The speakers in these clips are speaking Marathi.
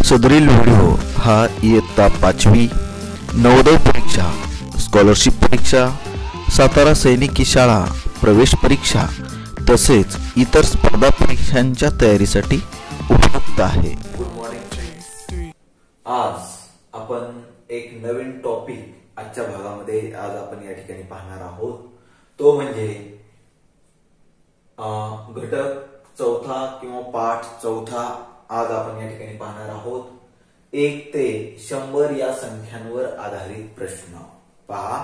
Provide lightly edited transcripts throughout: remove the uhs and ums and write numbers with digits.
सदरील व्हिडिओ हा इयत्ता 5वी नवोदय परीक्षा, स्कॉलरशिप परीक्षा, सातारा सैनिकी शाळा प्रवेश परीक्षा तसेच इतर स्पर्धा परीक्षांच्या तयारीसाठी उपयुक्त आहे. Good morning friends. आज आपण एक नवीन टॉपिक आजच्या भागामध्ये आज आपण या ठिकाणी पाहणार आहोत. तो म्हणजे घटक चौथा किंवा पाठ चौथा आज आपण या ठिकाणी पाहणार आहोत. 1 ते 100 या संख्यांवर आधारित प्रश्न. पहा,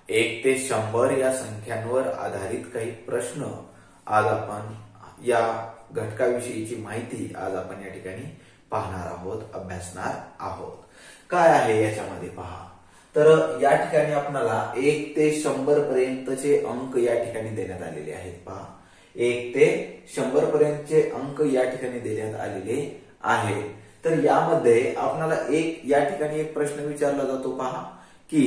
1 ते 100 या संख्यांवर आधारित काही प्रश्न आज आपण या घटकाविषयीची माहिती आज आपण या ठिकाणी पाहणार आहोत, अभ्यासणार आहोत. काय आहे याच्यामध्ये पहा. तर या ठिकाणी आपल्याला 1 ते 100 पर्यंतचे अंक या ठिकाणी देण्यात आलेले आहेत. पहा, 1 ते 100 पर्यंतचे अंक या ठिकाणी देण्यात आलेले आहेत. तर यामध्ये आपल्याला या ठिकाणी एक प्रश्न विचारला जातो. पहा की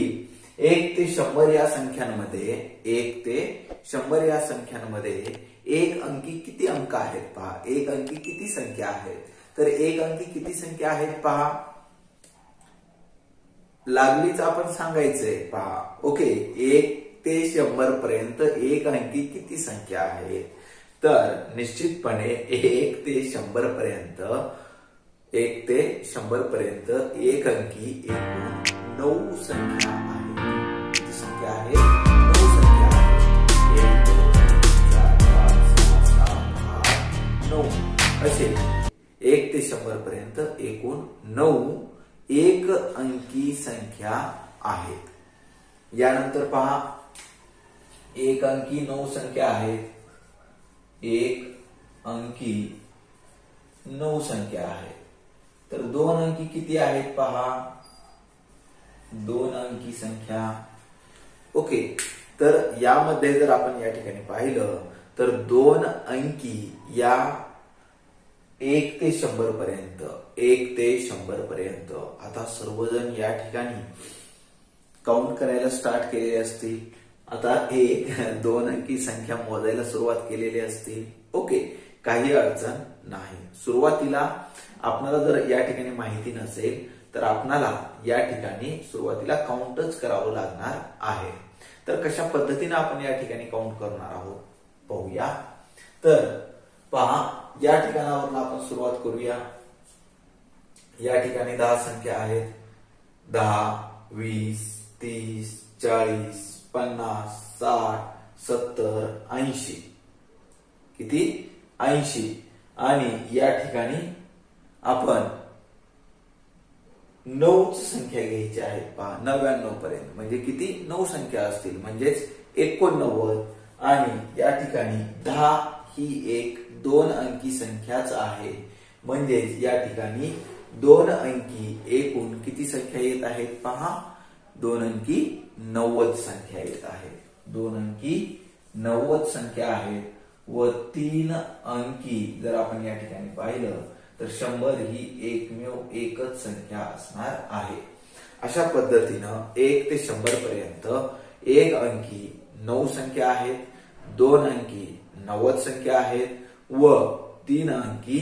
1 ते 100 या संख्यांमध्ये 1 ते 100 या संख्यांमध्ये एक अंकी किती अंक आहेत. पहा, एक अंकी किती संख्या आहेत. तर एक अंकी किती संख्या आहेत पहा, लागलीच आपण सांगायचंय. पहा, ओके, 1 ते 100 पर्यंत एक अंकी किती संख्या आहेत. तर निश्चितपणे 1 ते 100 पर्यंत एक अंकी एकूण 9 संख्या आहेत. किती संख्या आहेत? 9 संख्या आहेत. 1 2 3 4 5 6 7 8 9 असे 1 ते 100 पर्यंत एकूण 9 एक अंकी संख्या आहेत. यानंतर पहा, एक अंकी 9 संख्या आहेत. एक अंकी 9 संख्या आहेत. तर 2 अंकी किती आहेत पहा, 2 अंकी संख्या. ओके, तर यामध्ये जर आपण या ठिकाणी पाहिलं तर 2 अंकी या 1 ते 100 पर्यंत 1 ते 100 पर्यंत आता सर्वजण या ठिकाणी काउंट करायला स्टार्ट केलेले असतील. आता 2 अंकी संख्या मोजायला सुरुवात केलेली असतील. ओके, काही अडचण नाही. सुरुवातीला आपल्याला जर या ठिकाणी माहिती नसेल तर आपल्याला या ठिकाणी सुरुवातीला काउंटच करावं लागणार आहे. तर कशा पद्धतीने आपण या ठिकाणी काउंट करणार आहोत पाहूया. तर पहा, या ठिकाणावरून आपण सुरुवात करूया. या ठिकाणी 10 संख्या आहेत. 10 20 30 40 50 60 70 80. किती? 80. आणि या ठिकाणी आपण 9 संख्या घ्यायची आहेत. पहा, 99 पर्यंत म्हणजे किती? 9 संख्या असतील म्हणजेच 89. आणि या ठिकाणी 10 ही एक 2 अंकी संख्याच आहे. म्हणजेच या ठिकाणी 2 अंकी एकूण किती संख्या येत आहेत पहा, 2 अंकी 90 संख्या येत आहेत. 2 अंकी 90 संख्या आहेत. व 3 अंकी जर आपण या ठिकाणी पाहिलं तर 100 ही एकमेव एकच संख्या असणार आहे. अशा पद्धतीनं 1 ते 100 पर्यंत एक अंकी 9 संख्या आहेत. 2 अंकी 90 संख्या आहेत व 3 अंकी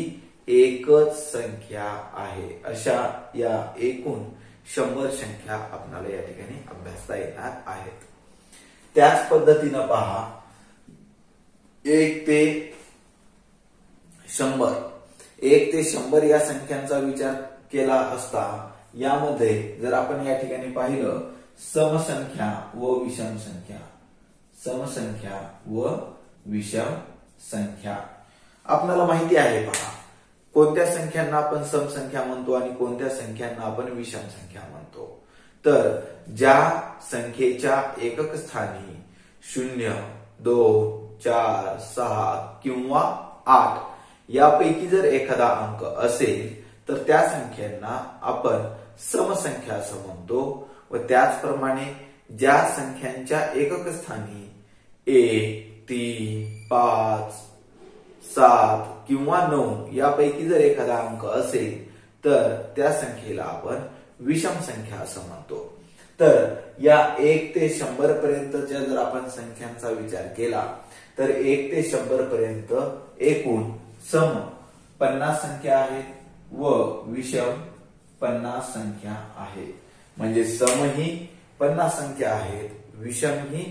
एकच संख्या आहे. अशा या एकूण 100 संख्या आपल्याला या ठिकाणी अभ्यासता येणार आहेत. त्याच पद्धतीनं पहा, 1 ते 100 या संख्यांचा विचार केला असता यामध्ये जर आपण या ठिकाणी पाहिलं समसंख्या व विषम संख्या, समसंख्या व विषम संख्या. आपल्याला माहिती आहे पहा, कोणत्या संख्यांना आपण समसंख्या म्हणतो आणि कोणत्या संख्यांना आपण विषम संख्या म्हणतो. तर ज्या संख्येच्या एकक स्थानी 0 2 4 6 किंवा 8 यापैकी जर एखादा अंक असेल तर त्या संख्यांना आपण समसंख्या असं म्हणतो. व त्याचप्रमाणे ज्या संख्यांच्या एकक स्थानी 1 3 5 7 किंवा 9 यापैकी जर एखादा अंक असेल तर त्या संख्येला आपण विषम संख्या असं म्हणतो. तर या 1 ते 100 पर्यंतच्या जर आपण संख्यांचा विचार केला तर 1 ते 100 पर्यंत एकूण सम 50 संख्या आहेत व विषम 50 संख्या आहेत. म्हणजे सम ही 50 संख्या आहेत, विषम ही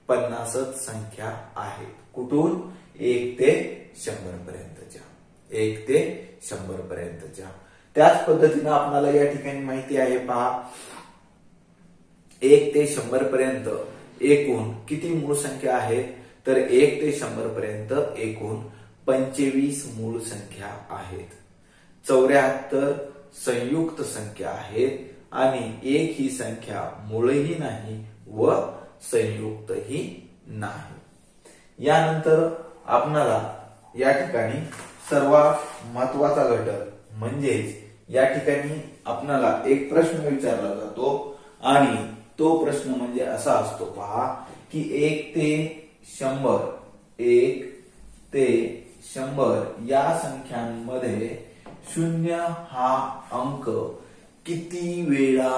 50च संख्या आहेत. कुठून? 1 ते 100 पर्यंतच्या. 1 ते 100 पर्यंतच्या. त्याच पद्धतीने आपल्याला या ठिकाणी माहिती आहे पहा, 1 ते 100 पर्यंत एकूण किती मूळ संख्या आहेत? तर 1 ते 100 पर्यंत एकूण 25 मूळ संख्या आहेत. 74 संयुक्त संख्या आहेत आणि 1 ही संख्या मूळही नाही व संयुक्तही नाही. यानंतर आपणाला या ठिकाणी सर्वात महत्वाचा घटक म्हणजेच या ठिकाणी आपणाला एक प्रश्न विचारला जातो आणि तो प्रश्न म्हणजे असा असतो पहा की 1 ते 100 या संख्यांमध्ये 0 हा अंक किती वेळा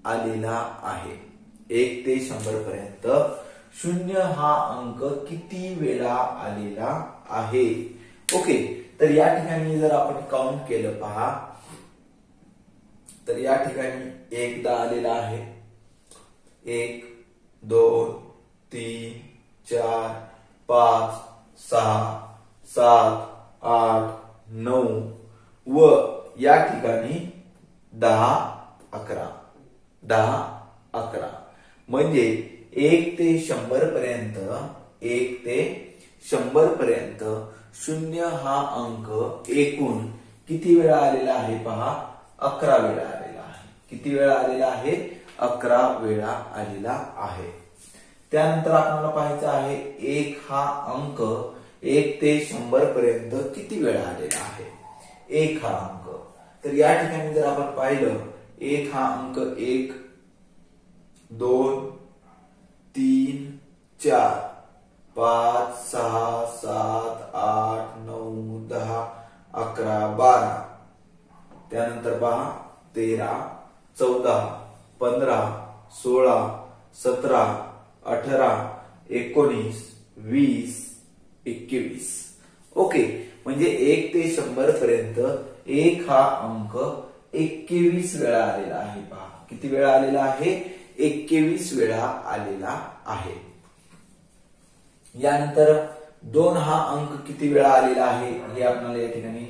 आलेला आहे? 1 ते 100 पर्यंत 0 हा अंक किती वेळा आलेला आहे? ओके, तर या ठिकाणी जर आपण काउंट केलं पहा, तर या ठिकाणी एकदा आलेला आहे. 1 2 3 4 5 6 7 8 9 व या ठिकाणी 10 11 म्हणजे 1 ते 100 पर्यंत 1 ते 100 पर्यंत 0 हा अंक एकूण किती वेळा आलेला आहे पहा? 11 वेळा आलेला आहे. किती वेळा आलेला आहे? 11 वेळा आलेला आहे. त्यानंतर आपल्याला पाहायचं आहे 1 हा अंक 1 ते 100 पर्यंत किती वेळा आलेला आहे? 1 हा अंक. तर या ठिकाणी जर आपण पाहिलं 1 हा अंक 1 2 3 4 5 6 7 8 9 10 11 12 त्यानंतर पहा 13 14 15 16 17 18 19 20 21. ओके, म्हणजे 1 ते 100 पर्यंत 1 हा अंक 21 वेळा आलेला आहे. पहा किती वेळा आलेला आहे? 21 वेळा आलेला आहे. यानंतर 2 हा अंक किती वेळा आलेला आहे हे आपल्याला या ठिकाणी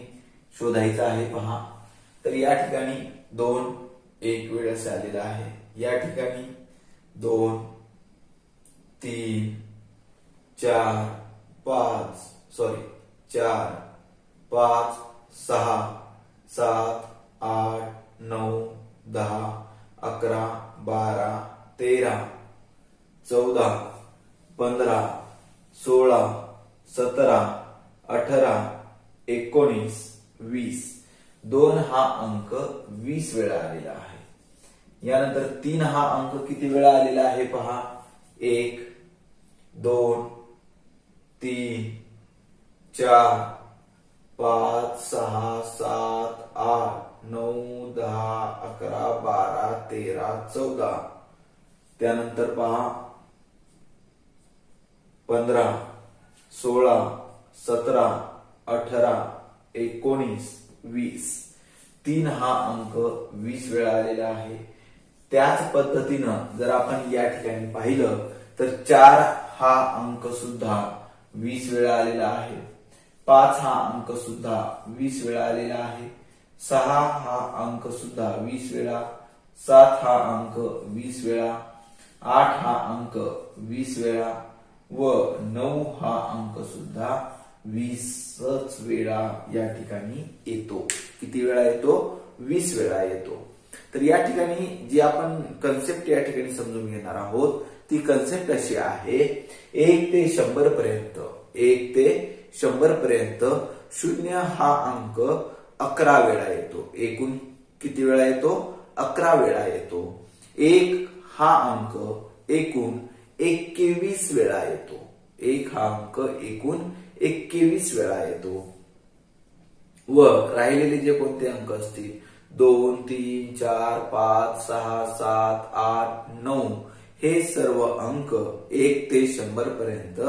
शोधायचं आहे. पहा, तर या ठिकाणी 2 1 वेळेस आलेला आहे. या ठिकाणी 2 3 4 5 6 7 8 9 10 11 12 13 14 15 16 17 18 19 20. 2 हा अंक 20 वेळा आलेला आहे. यानंतर 3 हा अंक किती वेळा आलेला आहे पहा? 1 2 3 4 5 6 7 8 9 10 11 12 13 14. त्यानंतर पहा 15 16 17 18 19 20. 3 हा अंक 20 वेळा आलेला आहे. त्याच पद्धतीनं जर आपण या ठिकाणी पाहिलं तर 4 हा अंक सुद्धा 20 वेळा आलेला आहे. 5 हा अंक सुद्धा 20 वेळा आलेला आहे. 6 हा अंक सुद्धा 20 वेळा. 7 हा अंक 20 वेळा. 8 हा अंक 20 वेळा व 9 हा अंक सुद्धा 20च वेळा या ठिकाणी येतो. किती वेळा येतो? 20 वेळा येतो. तर या ठिकाणी जी आपण कन्सेप्ट या ठिकाणी समजून घेणार आहोत ती कन्सेप्ट अशी आहे, 1 ते 100 पर्यंत 1 ते 100 पर्यंत 0 हा अंक 11 वेळा येतो. एकूण किती वेळा येतो? 11 वेळा येतो. 1 हा अंक एकूण 21 वेळा येतो. 1 हा अंक एकूण 21 वेळा येतो व राहिलेले जे कोणते अंक असतील 2 3 4 5 6 7 8 9 हे सर्व अंक 1 ते 100 पर्यंत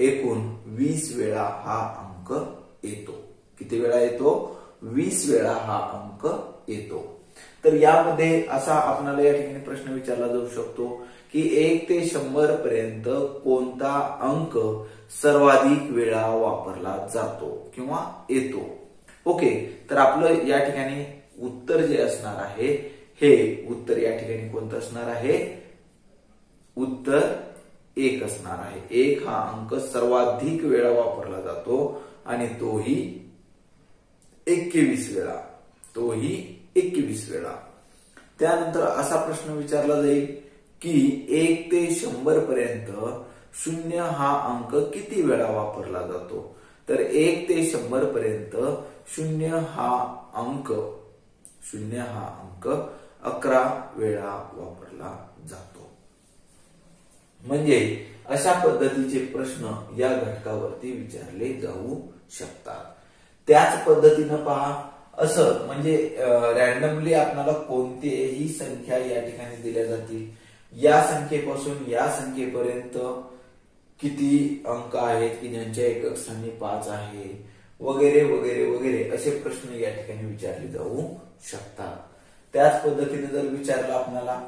एकूण 20 वेळा हा अंक येतो. किती वेळा येतो? 20 वेळा हा अंक येतो. तर यामध्ये असा आपल्याला या ठिकाणी प्रश्न विचारला जाऊ शकतो की 1 ते 100 पर्यंत कोणता अंक सर्वाधिक वेळा वापरला जातो किंवा येतो. ओके, तर आपलं या ठिकाणी उत्तर जे असणार आहे, हे उत्तर या ठिकाणी कोणतं असणार आहे? उत्तर 1 असणार आहे. 1 हा अंक सर्वाधिक वेळा वापरला जातो आणि तोही 21 वेळा. तोही 21 वेळा. त्यानंतर असा प्रश्न विचारला जाईल की 1 ते 100 पर्यंत 0 हा अंक किती वेळा वापरला जातो? तर 1 ते 100 पर्यंत 0 हा अंक 11 वेळा वापरला जातो. म्हणजे अशा पद्धतीचे प्रश्न या घटकावरती विचारले जाऊ शकतात. त्याच पद्धतीनं पहा, असं म्हणजे रॅन्डमली आपल्याला कोणतीही संख्या या ठिकाणी दिल्या जातील. या संख्येपासून या संख्येपर्यंत किती अंक आहेत की ज्यांच्या एकक स्थानी 5 आहे, वगैरे वगैरे वगैरे असे प्रश्न या ठिकाणी विचारले जाऊ शकतात. त्याच पद्धतीने जर विचारलं आपल्याला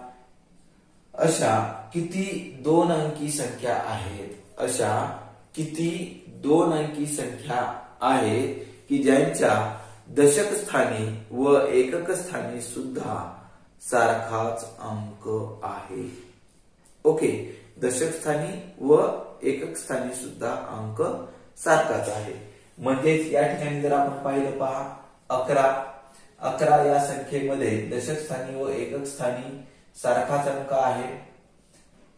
अशा किती 2 अंकी संख्या आहेत, अशा किती 2 अंकी संख्या आहेत की ज्यांच्या दशक स्थानी व एकक स्थानी सुद्धा सारखाच अंक आहे. ओके, दशक स्थानी व एकक स्थानी सुद्धा अंक सारखाच आहे. म्हणजेच या ठिकाणी जर आपण पाहिलं पहा, 11 या संख्येमध्ये दशक स्थानी व एकक स्थानी सारखाच अंक आहे.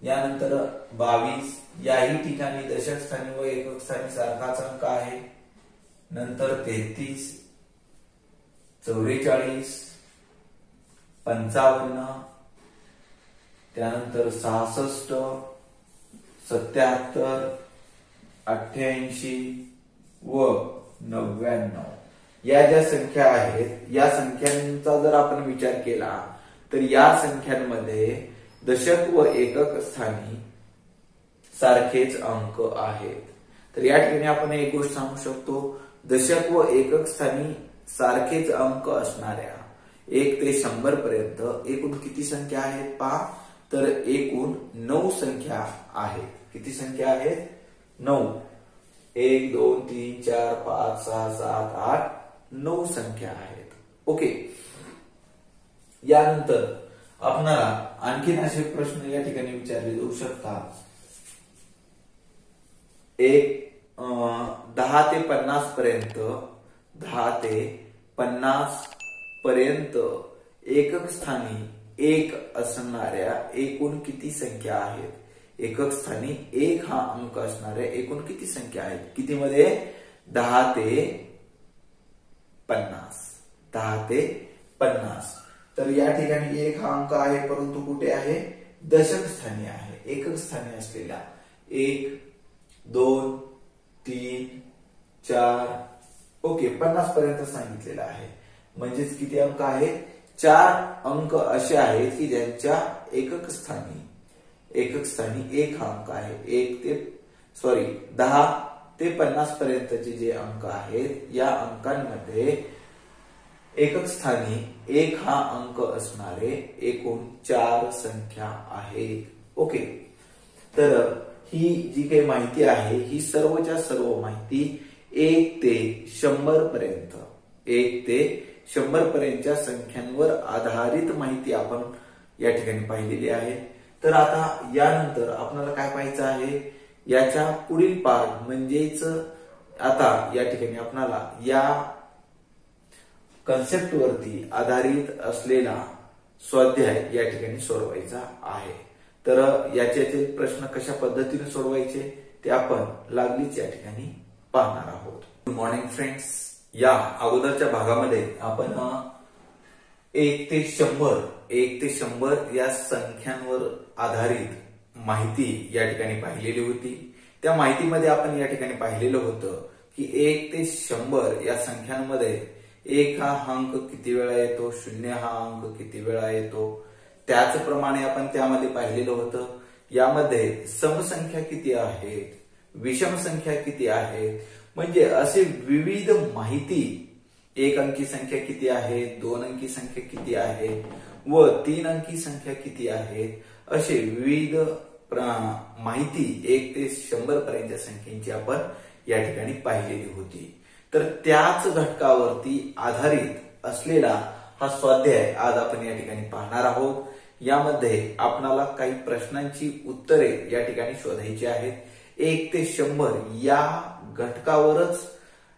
यानंतर 22 याही ठिकाणी दशक स्थानी व एकक स्थानी सारखाच अंक आहे. नंतर 33, 44, 55, त्यानंतर 66, 77, 88 व 99 या ज्या संख्या आहेत, या संख्यांचा जर आपण विचार केला तर या संख्यांमध्ये दशक व एकक स्थानी सारखेच अंक आहेत. तर या ठिकाणी आपण एक गोष्ट सांगू शकतो, दशक व एकक स्थानी सारखेच अंक असणाऱ्या 1 ते 100 पर्यंत एकूण किती संख्या आहेत पहा, तर एकूण 9 संख्या आहेत. किती संख्या आहेत? 9. 1 2 3 4 5 6 7 8 9 संख्या आहेत. ओके, यानंतर आपणाला आणखीन असे प्रश्न या ठिकाणी विचारले जाऊ शकतात. 10 ते 50 पर्यंत 10 ते 50 पर्यंत एकक स्थानी 1 असणाऱ्या एकूण किती संख्या आहेत? एकक स्थानी 1 हा अंक असणाऱ्या एकूण किती संख्या आहेत? किती मध्ये? 10 ते 50. 10 ते 50. तर या ठिकाणी 1 हा अंक आहे, परंतु कुठे आहे? दशक स्थानी आहे. एकक स्थानी असलेला 1 2 3 4 ओके 50 पर्यंत सांगितलेला आहे. म्हणजेच किती अंक आहेत? 4 अंक असे आहेत की ज्यांच्या एकक स्थानी 1 हा अंक आहे. 10 ते 50 पर्यंतचे जे अंक आहेत या अंकांमध्ये एकक स्थानी 1 हा अंक असणारे एकूण 4 संख्या आहेत. ओके, तर ही जी काही माहिती आहे ही सर्वच्या सर्व माहिती 1 ते 100 पर्यंत 1 ते 100 पर्यंतच्या संख्यांवर आधारित माहिती आपण या ठिकाणी पाहिलेली आहे. तर आता यानंतर आपल्याला काय पाहायचं आहे? याच्या पुढील पार्ट म्हणजेच आता या ठिकाणी आपल्याला या कन्सेप्ट वरती आधारित असलेला स्वाध्याय या ठिकाणी सोडवायचा आहे. तर याचे प्रश्न कशा पद्धतीने सोडवायचे ते आपण लागलीच या ठिकाणी पाहणार आहोत. गुड मॉर्निंग फ्रेंड्स, या अगोदरच्या भागामध्ये आपण 1 ते 100 या संख्यांवर आधारित माहिती या ठिकाणी पाहिलेली होती. त्या माहितीमध्ये आपण या ठिकाणी पाहिलेलं होतं की 1 ते 100 या संख्यांमध्ये 1 हा अंक किती वेळा येतो, 0 हा अंक किती वेळा येतो. त्याचप्रमाणे आपण त्यामध्ये पाहिलेलं होतं यामध्ये समसंख्या किती आहेत, विषम संख्या किती आहेत. म्हणजे असे विविध माहिती एक अंकी संख्या किती आहे, 2 अंकी संख्या किती आहे व 3 अंकी संख्या किती आहेत असे विविध माहिती 1 ते 100 पर्यंतच्या संख्येची आपण या ठिकाणी पाहिलेली होती. तर त्याच घटकावरती आधारित असलेला हा स्वाध्याय आज आपण या ठिकाणी पाहणार आहोत. यामध्ये आपणाला काही प्रश्नांची उत्तरे या ठिकाणी शोधायची आहेत. 1 ते 100 या घटकावरच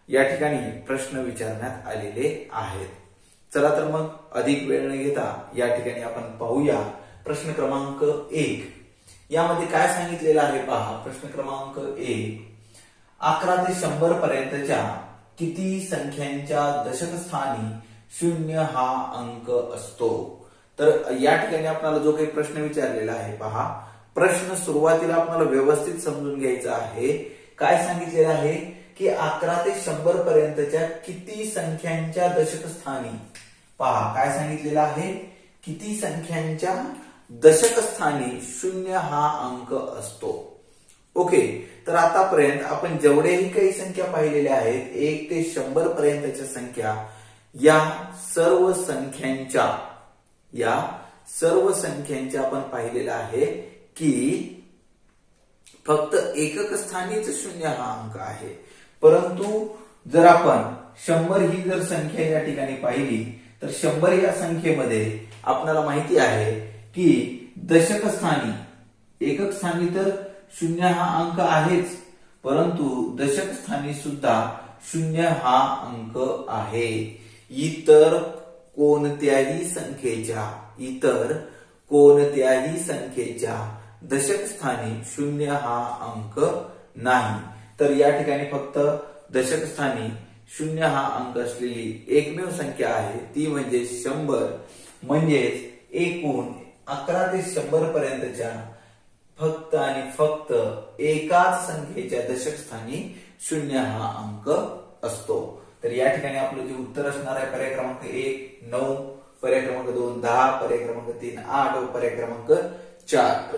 या ठिकाणी प्रश्न विचारण्यात आलेले आहेत. चला तर मग अधिक वेळ न घेता या ठिकाणी आपण पाहूया प्रश्न क्रमांक 1. यामध्ये काय सांगितलेलं आहे पहा. प्रश्न क्रमांक 1, 11 ते 100 पर्यंतच्या किती संख्यांच्या दशक स्थानी 0 हा अंक असतो. तर या ठिकाणी आपल्याला जो काही प्रश्न विचारलेला आहे पहा. प्रश्न सुरुवातीला आपल्याला व्यवस्थित समजून घ्यायचा आहे. काय सांगितलेलं आहे की 11 ते 100 पर्यंतच्या किती संख्यांच्या दशक स्थानी पहा. काय सांगितलेलं आहे, किती संख्यांच्या दशक स्थानी 0 हा अंक असतो. ओके, तर आतापर्यंत आपण जेवढेही काही संख्या पाहिलेल्या आहेत 1 ते 100 पर्यंतच्या संख्या या सर्व संख्यांच्या आपण पाहिलेलं आहे की फक्त एकक स्थानीच 0 हा अंक आहे. परंतु जर आपण 100 ही जर संख्या या ठिकाणी पाहिली तर 100 या संख्येमध्ये आपल्याला माहिती आहे की दशक स्थानी, एकक स्थानी तर 0 हा अंक आहेच, परंतु दशक स्थानी सुद्धा 0 हा अंक आहे. इतर कोणत्याही संख्येच्या दशक स्थानी 0 हा अंक नाही. तर या ठिकाणी फक्त दशक स्थानी 0 हा अंक असलेली एकमेव संख्या आहे ती म्हणजे 100. म्हणजेच एकूण 11 ते 100 पर्यंतच्या फक्त आणि फक्त एकाच संख्येच्या दशक स्थानी 0 हा अंक असतो. तर या ठिकाणी आपलं जे उत्तर असणार आहे पर्याय क्रमांक 1 9, पर्याय क्रमांक 2 10, पर्याय क्रमांक 3 8 व पर्याय क्रमांक 4.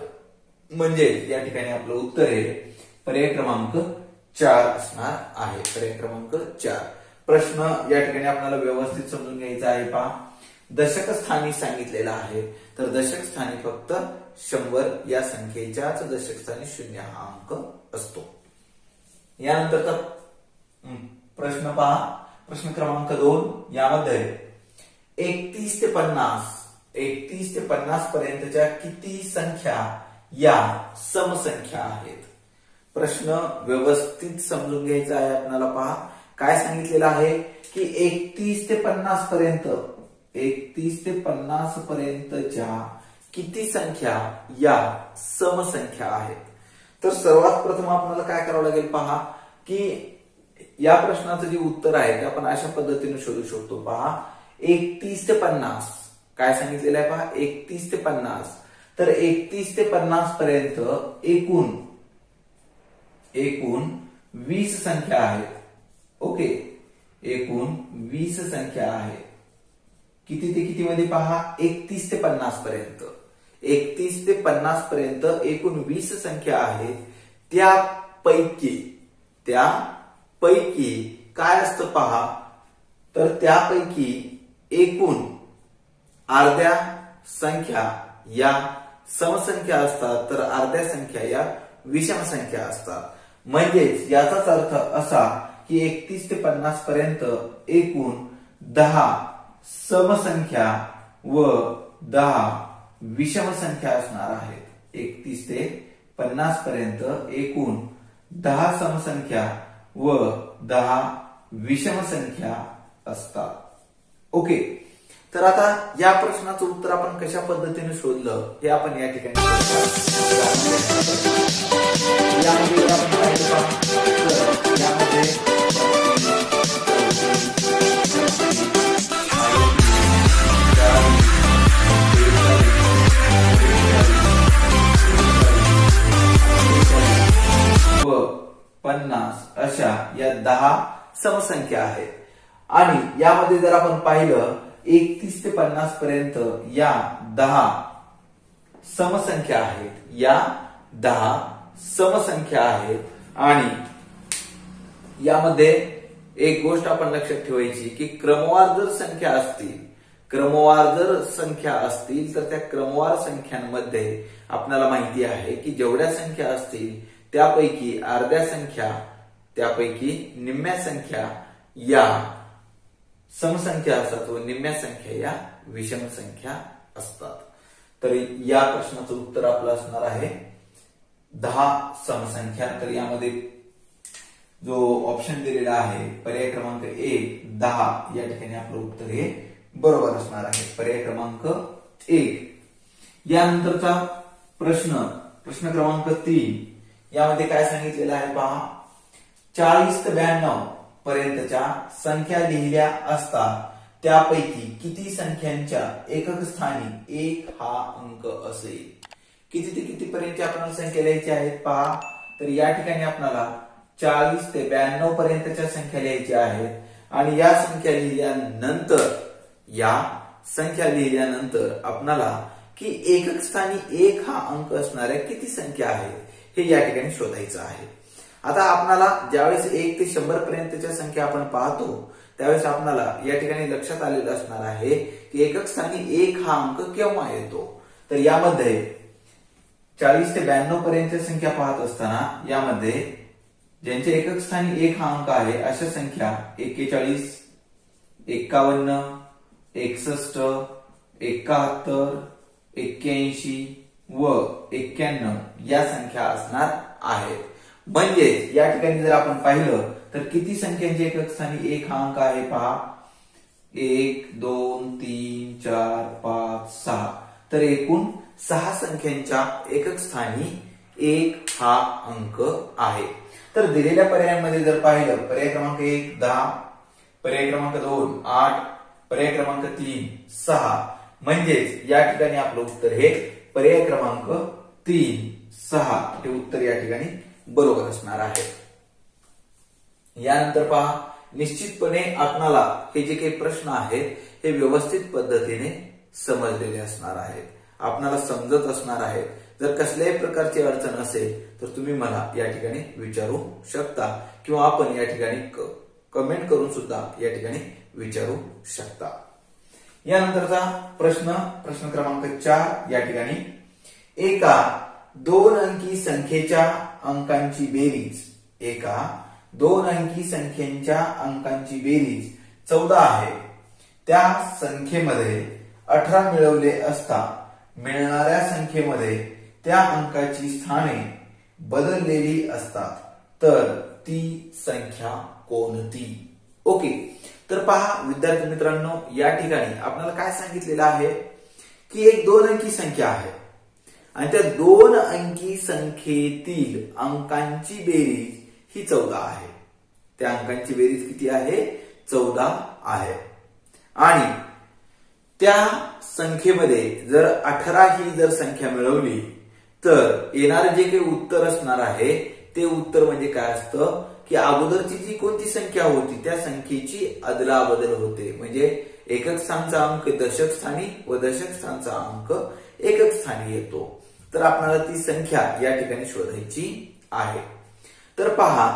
म्हणजे या ठिकाणी आपलं उत्तर आहे पर्याय क्रमांक 4 असणार आहे. पर्याय क्रमांक 4. प्रश्न या ठिकाणी आपल्याला व्यवस्थित समजून घ्यायचा आहे पहा. दशक स्थानी सांगितलेला आहे तर दशक स्थानी फक्त 100 या संख्येच्याच दशक स्थानी 0 हा अंक असतो. यानंतरचा प्रश्न पहा. प्रश्न क्रमांक 2. यामध्ये 31 ते 50 पर्यंतच्या किती संख्या या समसंख्या आहेत. प्रश्न व्यवस्थित समजून घ्यायचा आहे आपल्याला पहा. काय सांगितलेलं आहे की 31 ते 50 पर्यंतच्या किती संख्या या समसंख्या आहेत. तर सर्वात प्रथम आपल्याला काय करावं लागेल पहा की या प्रश्नाचं जे उत्तर आहे ते आपण अशा पद्धतीने शोधू शकतो पहा. 31 ते 50 काय सांगितलेलं आहे पहा. 31 ते 50 तर 31 ते 50 पर्यंत एकूण 20 संख्या आहेत. ओके, एकूण 20 संख्या आहेत. किती ते किती मध्ये पहा. 31 ते 50 पर्यंत. 31 ते 50 पर्यंत एकूण 20 संख्या आहेत. त्यापैकी काय असतं पहा. तर त्यापैकी एकूण अर्ध्या संख्या या समसंख्या असतात तर अर्ध्या संख्या या विषम संख्या असतात. म्हणजेच याचाच अर्थ असा की 31 ते 50 पर्यंत एकूण 10 समसंख्या व 10 विषम संख्या असणार आहेत. 31 ते 50 पर्यंत एकूण 10 समसंख्या व 10 विषम संख्या असतात. ओके, तर आता या प्रश्नाचं उत्तर आपण कशा पद्धतीने शोधलं हे आपण या ठिकाणी व 50 अशा या 10 समसंख्या आहेत. आणि यामध्ये जर आपण पाहिलं 31 ते 50 पर्यंत या 10 समसंख्या आहेत. या 10 समसंख्या आहेत आणि यामध्ये एक गोष्ट आपण लक्षात ठेवायची की क्रमवार जर संख्या असतील तर त्या क्रमवार संख्यांमध्ये आपल्याला माहिती आहे की जेवढ्या संख्या असतील त्यापैकी अर्ध्या संख्या, त्यापैकी निम्म्या संख्या या समसंख्या असतात व निम्म्या संख्या या विषम संख्या असतात. तर या प्रश्नाचं उत्तर आपलं असणार आहे 10 समसंख्या. तर यामध्ये जो ऑप्शन दिलेला आहे पर्याय क्रमांक 1 10 या ठिकाणी आपलं उत्तर हे बरोबर असणार आहे. पर्याय क्रमांक 1. यानंतरचा प्रश्न क्रमांक 3 यामध्ये काय सांगितलेलं आहे पहा. 40 ते 92 पर्यंतच्या संख्या लिहिल्या असता त्यापैकी किती संख्यांच्या एकक स्थानी 1 हा अंक असेल. किती ते किती पर्यंतच्या आपल्याला संख्या लिहायच्या आहेत पहा. तर या ठिकाणी आपल्याला 40 ते 92 पर्यंतच्या संख्या लिहायच्या आहेत आणि या संख्या लिहिल्यानंतर आपल्याला की एकक स्थानी 1 हा अंक असणाऱ्या किती संख्या आहेत हे या ठिकाणी शोधायचं आहे. आता आपल्याला ज्यावेळेस 1 ते 100 पर्यंतच्या संख्या आपण पाहतो त्यावेळेस आपल्याला या ठिकाणी लक्षात आलेलं असणार आहे की एकक स्थानी 1 हा अंक केव्हा येतो. तर यामध्ये 40 ते 92 पर्यंतच्या संख्या पाहत असताना यामध्ये ज्यांच्या एकक स्थानी 1 हा अंक आहे अशा संख्या 41, 51, 61, 71, 81 व 91 या संख्या असणार आहेत. म्हणजे या ठिकाणी जर आपण पाहिलं तर किती संख्यांच्या एकक स्थानी 1 हा अंक आहे पहा. 1 2 3 4 5 6 तर एकूण 6 संख्यांच्या एकक स्थानी 1 हा अंक आहे. तर दिलेल्या पर्यायांमध्ये जर पाहिलं पर्याय क्रमांक 1 10, पर्याय क्रमांक 2 8, पर्याय क्रमांक 3 6 म्हणजेच या ठिकाणी आपलं उत्तर हे पर्याय क्रमांक 3 6 हे उत्तर या ठिकाणी बरोबर असणार आहे. यानंतर पहा निश्चितपणे आपणाला हे जे काही प्रश्न आहेत हे व्यवस्थित पद्धतीने समजलेले असणार आहेत, आपणाला समजत असणार आहेत. जर कसल्याही प्रकारची अडचण असेल तर तुम्ही मला या ठिकाणी विचारू शकता किंवा आपण या ठिकाणी कमेंट करून सुद्धा या ठिकाणी विचारू शकता. यानंतरचा प्रश्न क्रमांक 4 या ठिकाणी एका 2 अंकी संख्येच्या अंकांची बेरीज 14 आहे. त्या संख्येमध्ये 18 मिळवले असता मिळणाऱ्या संख्येमध्ये त्या अंकाची स्थाने बदललेली असतात तर ती संख्या कोणती. ओके, तर पहा विद्यार्थी मित्रांनो या ठिकाणी आपल्याला काय सांगितलेलं आहे की एक 2 अंकी संख्या आहे आणि त्या 2 अंकी संख्येतील अंकांची बेरीज ही 14 आहे. त्या अंकांची बेरीज किती आहे 14 आहे आणि त्या संख्येमध्ये जर 18 ही जर संख्या मिळवली तर येणारे जे काही उत्तर असणार आहे ते उत्तर म्हणजे काय असतं की अगोदरची जी कोणती संख्या होती त्या संख्येची अदलाबदल होते. म्हणजे एकक स्थानचा अंक दशक स्थानी व दशक स्थानचा अंक एकक स्थानी येतो. तर आपल्याला ती संख्या या ठिकाणी शोधायची आहे. तर पहा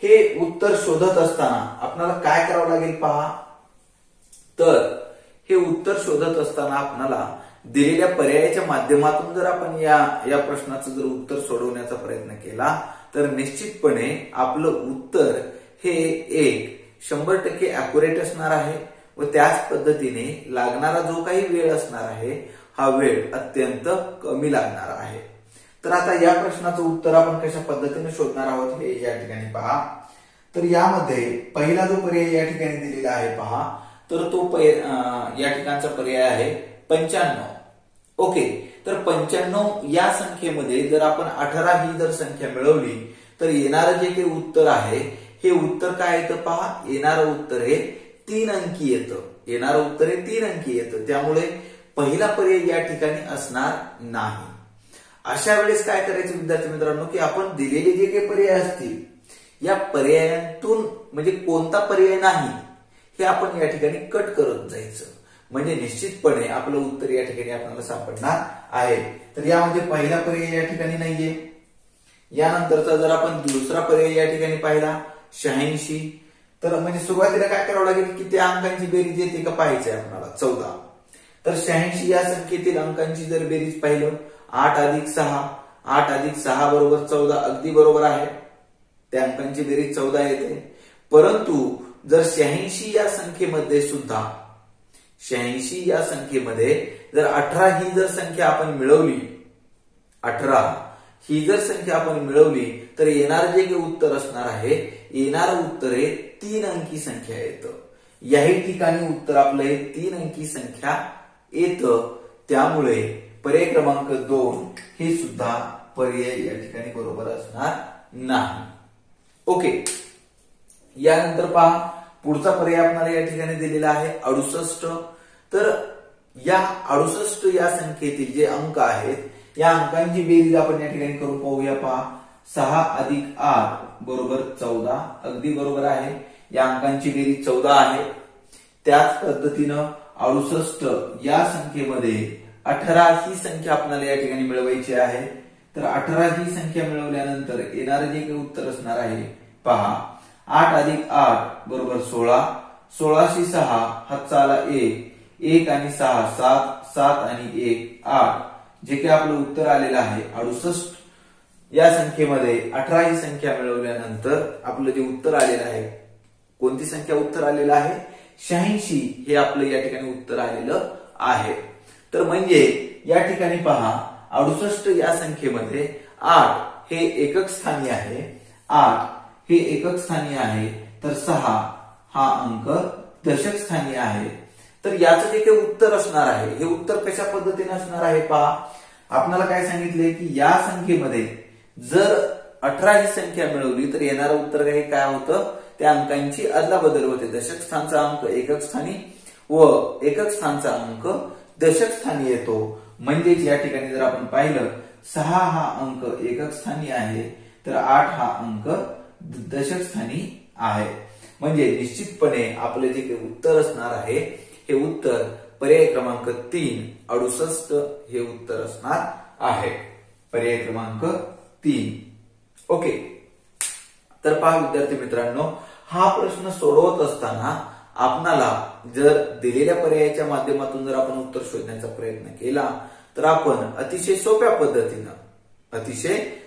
हे उत्तर शोधत असताना आपल्याला काय करावं लागेल पहा. तर हे उत्तर शोधत असताना आपल्याला दिलेल्या पर्यायाच्या माध्यमातून जर आपण या प्रश्नाचं जर उत्तर सोडवण्याचा प्रयत्न केला तर निश्चितपणे आपलं उत्तर हे एक 100% अॅक्युरेट असणार आहे व त्याच पद्धतीने लागणारा जो काही वेळ असणार आहे हा वेळ अत्यंत कमी लागणार आहे. तर आता या प्रश्नाचं उत्तर आपण कशा पद्धतीने शोधणार आहोत हे या ठिकाणी पहा. तर यामध्ये पहिला जो पर्याय या ठिकाणी दिलेला आहे पहा तर तो या ठिकाणचा पर्याय आहे 95. ओके, तर 95 या संख्येमध्ये जर आपण 18 ही जर संख्या मिळवली तर येणारं जे काही उत्तर आहे हे उत्तर काय येतं पहा. येणारं उत्तर हे 3 अंकी येतं. त्यामुळे पहिला पर्याय या ठिकाणी असणार नाही. अशा वेळेस काय करायचं विद्यार्थी मित्रांनो की आपण दिलेले जे काही पर्याय असतील या पर्यायांतून म्हणजे कोणता पर्याय नाही हे आपण या ठिकाणी कट करत जायचं. म्हणजे निश्चितपणे आपलं उत्तर या ठिकाणी आपल्याला सापडणार आहे. तर यामध्ये पहिला पर्याय या ठिकाणी नाहीये. यानंतरचा जर आपण दुसरा पर्याय या ठिकाणी पाहिला 86, तर म्हणजे सुरुवातीला काय करावं लागेल की त्या अंकांची बेरीज येते का पाहायचंय आपल्याला 14. तर 86 या संख्येतील अंकांची जर बेरीज पाहिलं 8 अधिक 6, 8 अधिक 6 बरोबर 14, अगदी बरोबर आहे. त्या अंकांची बेरीज 14 येते. परंतु जर 86 या संख्येमध्ये सुद्धा 86 या संख्येमध्ये जर 18 ही जर संख्या आपण मिळवली, 18 ही जर संख्या आपण मिळवली तर येणारं जे उत्तर असणार आहे, येणारं उत्तर हे 3 अंकी संख्या येतं. याही ठिकाणी उत्तर आपलं हे 3 अंकी संख्या येतं. त्यामुळे पर्याय क्रमांक 2 हे सुद्धा पर्याय या ठिकाणी बरोबर असणार नाही. ओके, यानंतर पहा पुढचा पर्याय आपल्याला या ठिकाणी दिलेला आहे 68. तर या 68 या संख्येतील जे अंक आहेत या अंकांची बेरीज आपण या ठिकाणी करून पाहूया. पहा 6 अधिक 8 बरोबर 14, अगदी बरोबर आहे. या अंकांची बेरीज 14 आहे. त्याच पद्धतीनं 68 या संख्येमध्ये 18 ही संख्या आपल्याला या ठिकाणी मिळवायची आहे. तर 18 ही संख्या मिळवल्यानंतर येणारं जे काही उत्तर असणार आहे पहा 8 अधिक 8 बरोबर 16, 16 6 हातचा आला 1, 1 आणि 6 7, 7 आणि 1 8. जे काही आपलं उत्तर आलेलं आहे 68 या संख्येमध्ये 18 ही संख्या मिळवल्यानंतर आपलं जे उत्तर आलेलं आहे, कोणती संख्या उत्तर आलेलं आहे 86 हे आपलं या ठिकाणी उत्तर आलेलं आहे. तर म्हणजे या ठिकाणी पहा 68 या संख्येमध्ये 8 हे एकक स्थानी आहे, 8 हे एकक स्थानी आहे. तर 6 हा अंक दशक स्थानी आहे. तर याचं जे काही उत्तर असणार आहे हे उत्तर कशा पद्धतीने असणार आहे पहा. आपल्याला काय सांगितले की या संख्येमध्ये जर 18 ही संख्या मिळवली तर येणारं उत्तर काय होतं, त्या अंकांची अदलाबदल होते. दशक स्थानचा अंक एकक स्थानी व एकक स्थानचा अंक दशक स्थानी येतो. म्हणजेच या ठिकाणी जर आपण पाहिलं 6 हा अंक एकक स्थानी आहे तर 8 हा अंक दशक स्थानी आहे. म्हणजे निश्चितपणे आपले जे काही उत्तर असणार आहे हे उत्तर पर्याय क्रमांक 3 68 हे उत्तर असणार आहे. पर्याय क्रमांक 3. ओके, तर पहा विद्यार्थी मित्रांनो, हा प्रश्न सोडवत असताना आपणाला जर दिलेल्या पर्यायाच्या माध्यमातून जर आपण उत्तर शोधण्याचा प्रयत्न केला तर आपण अतिशय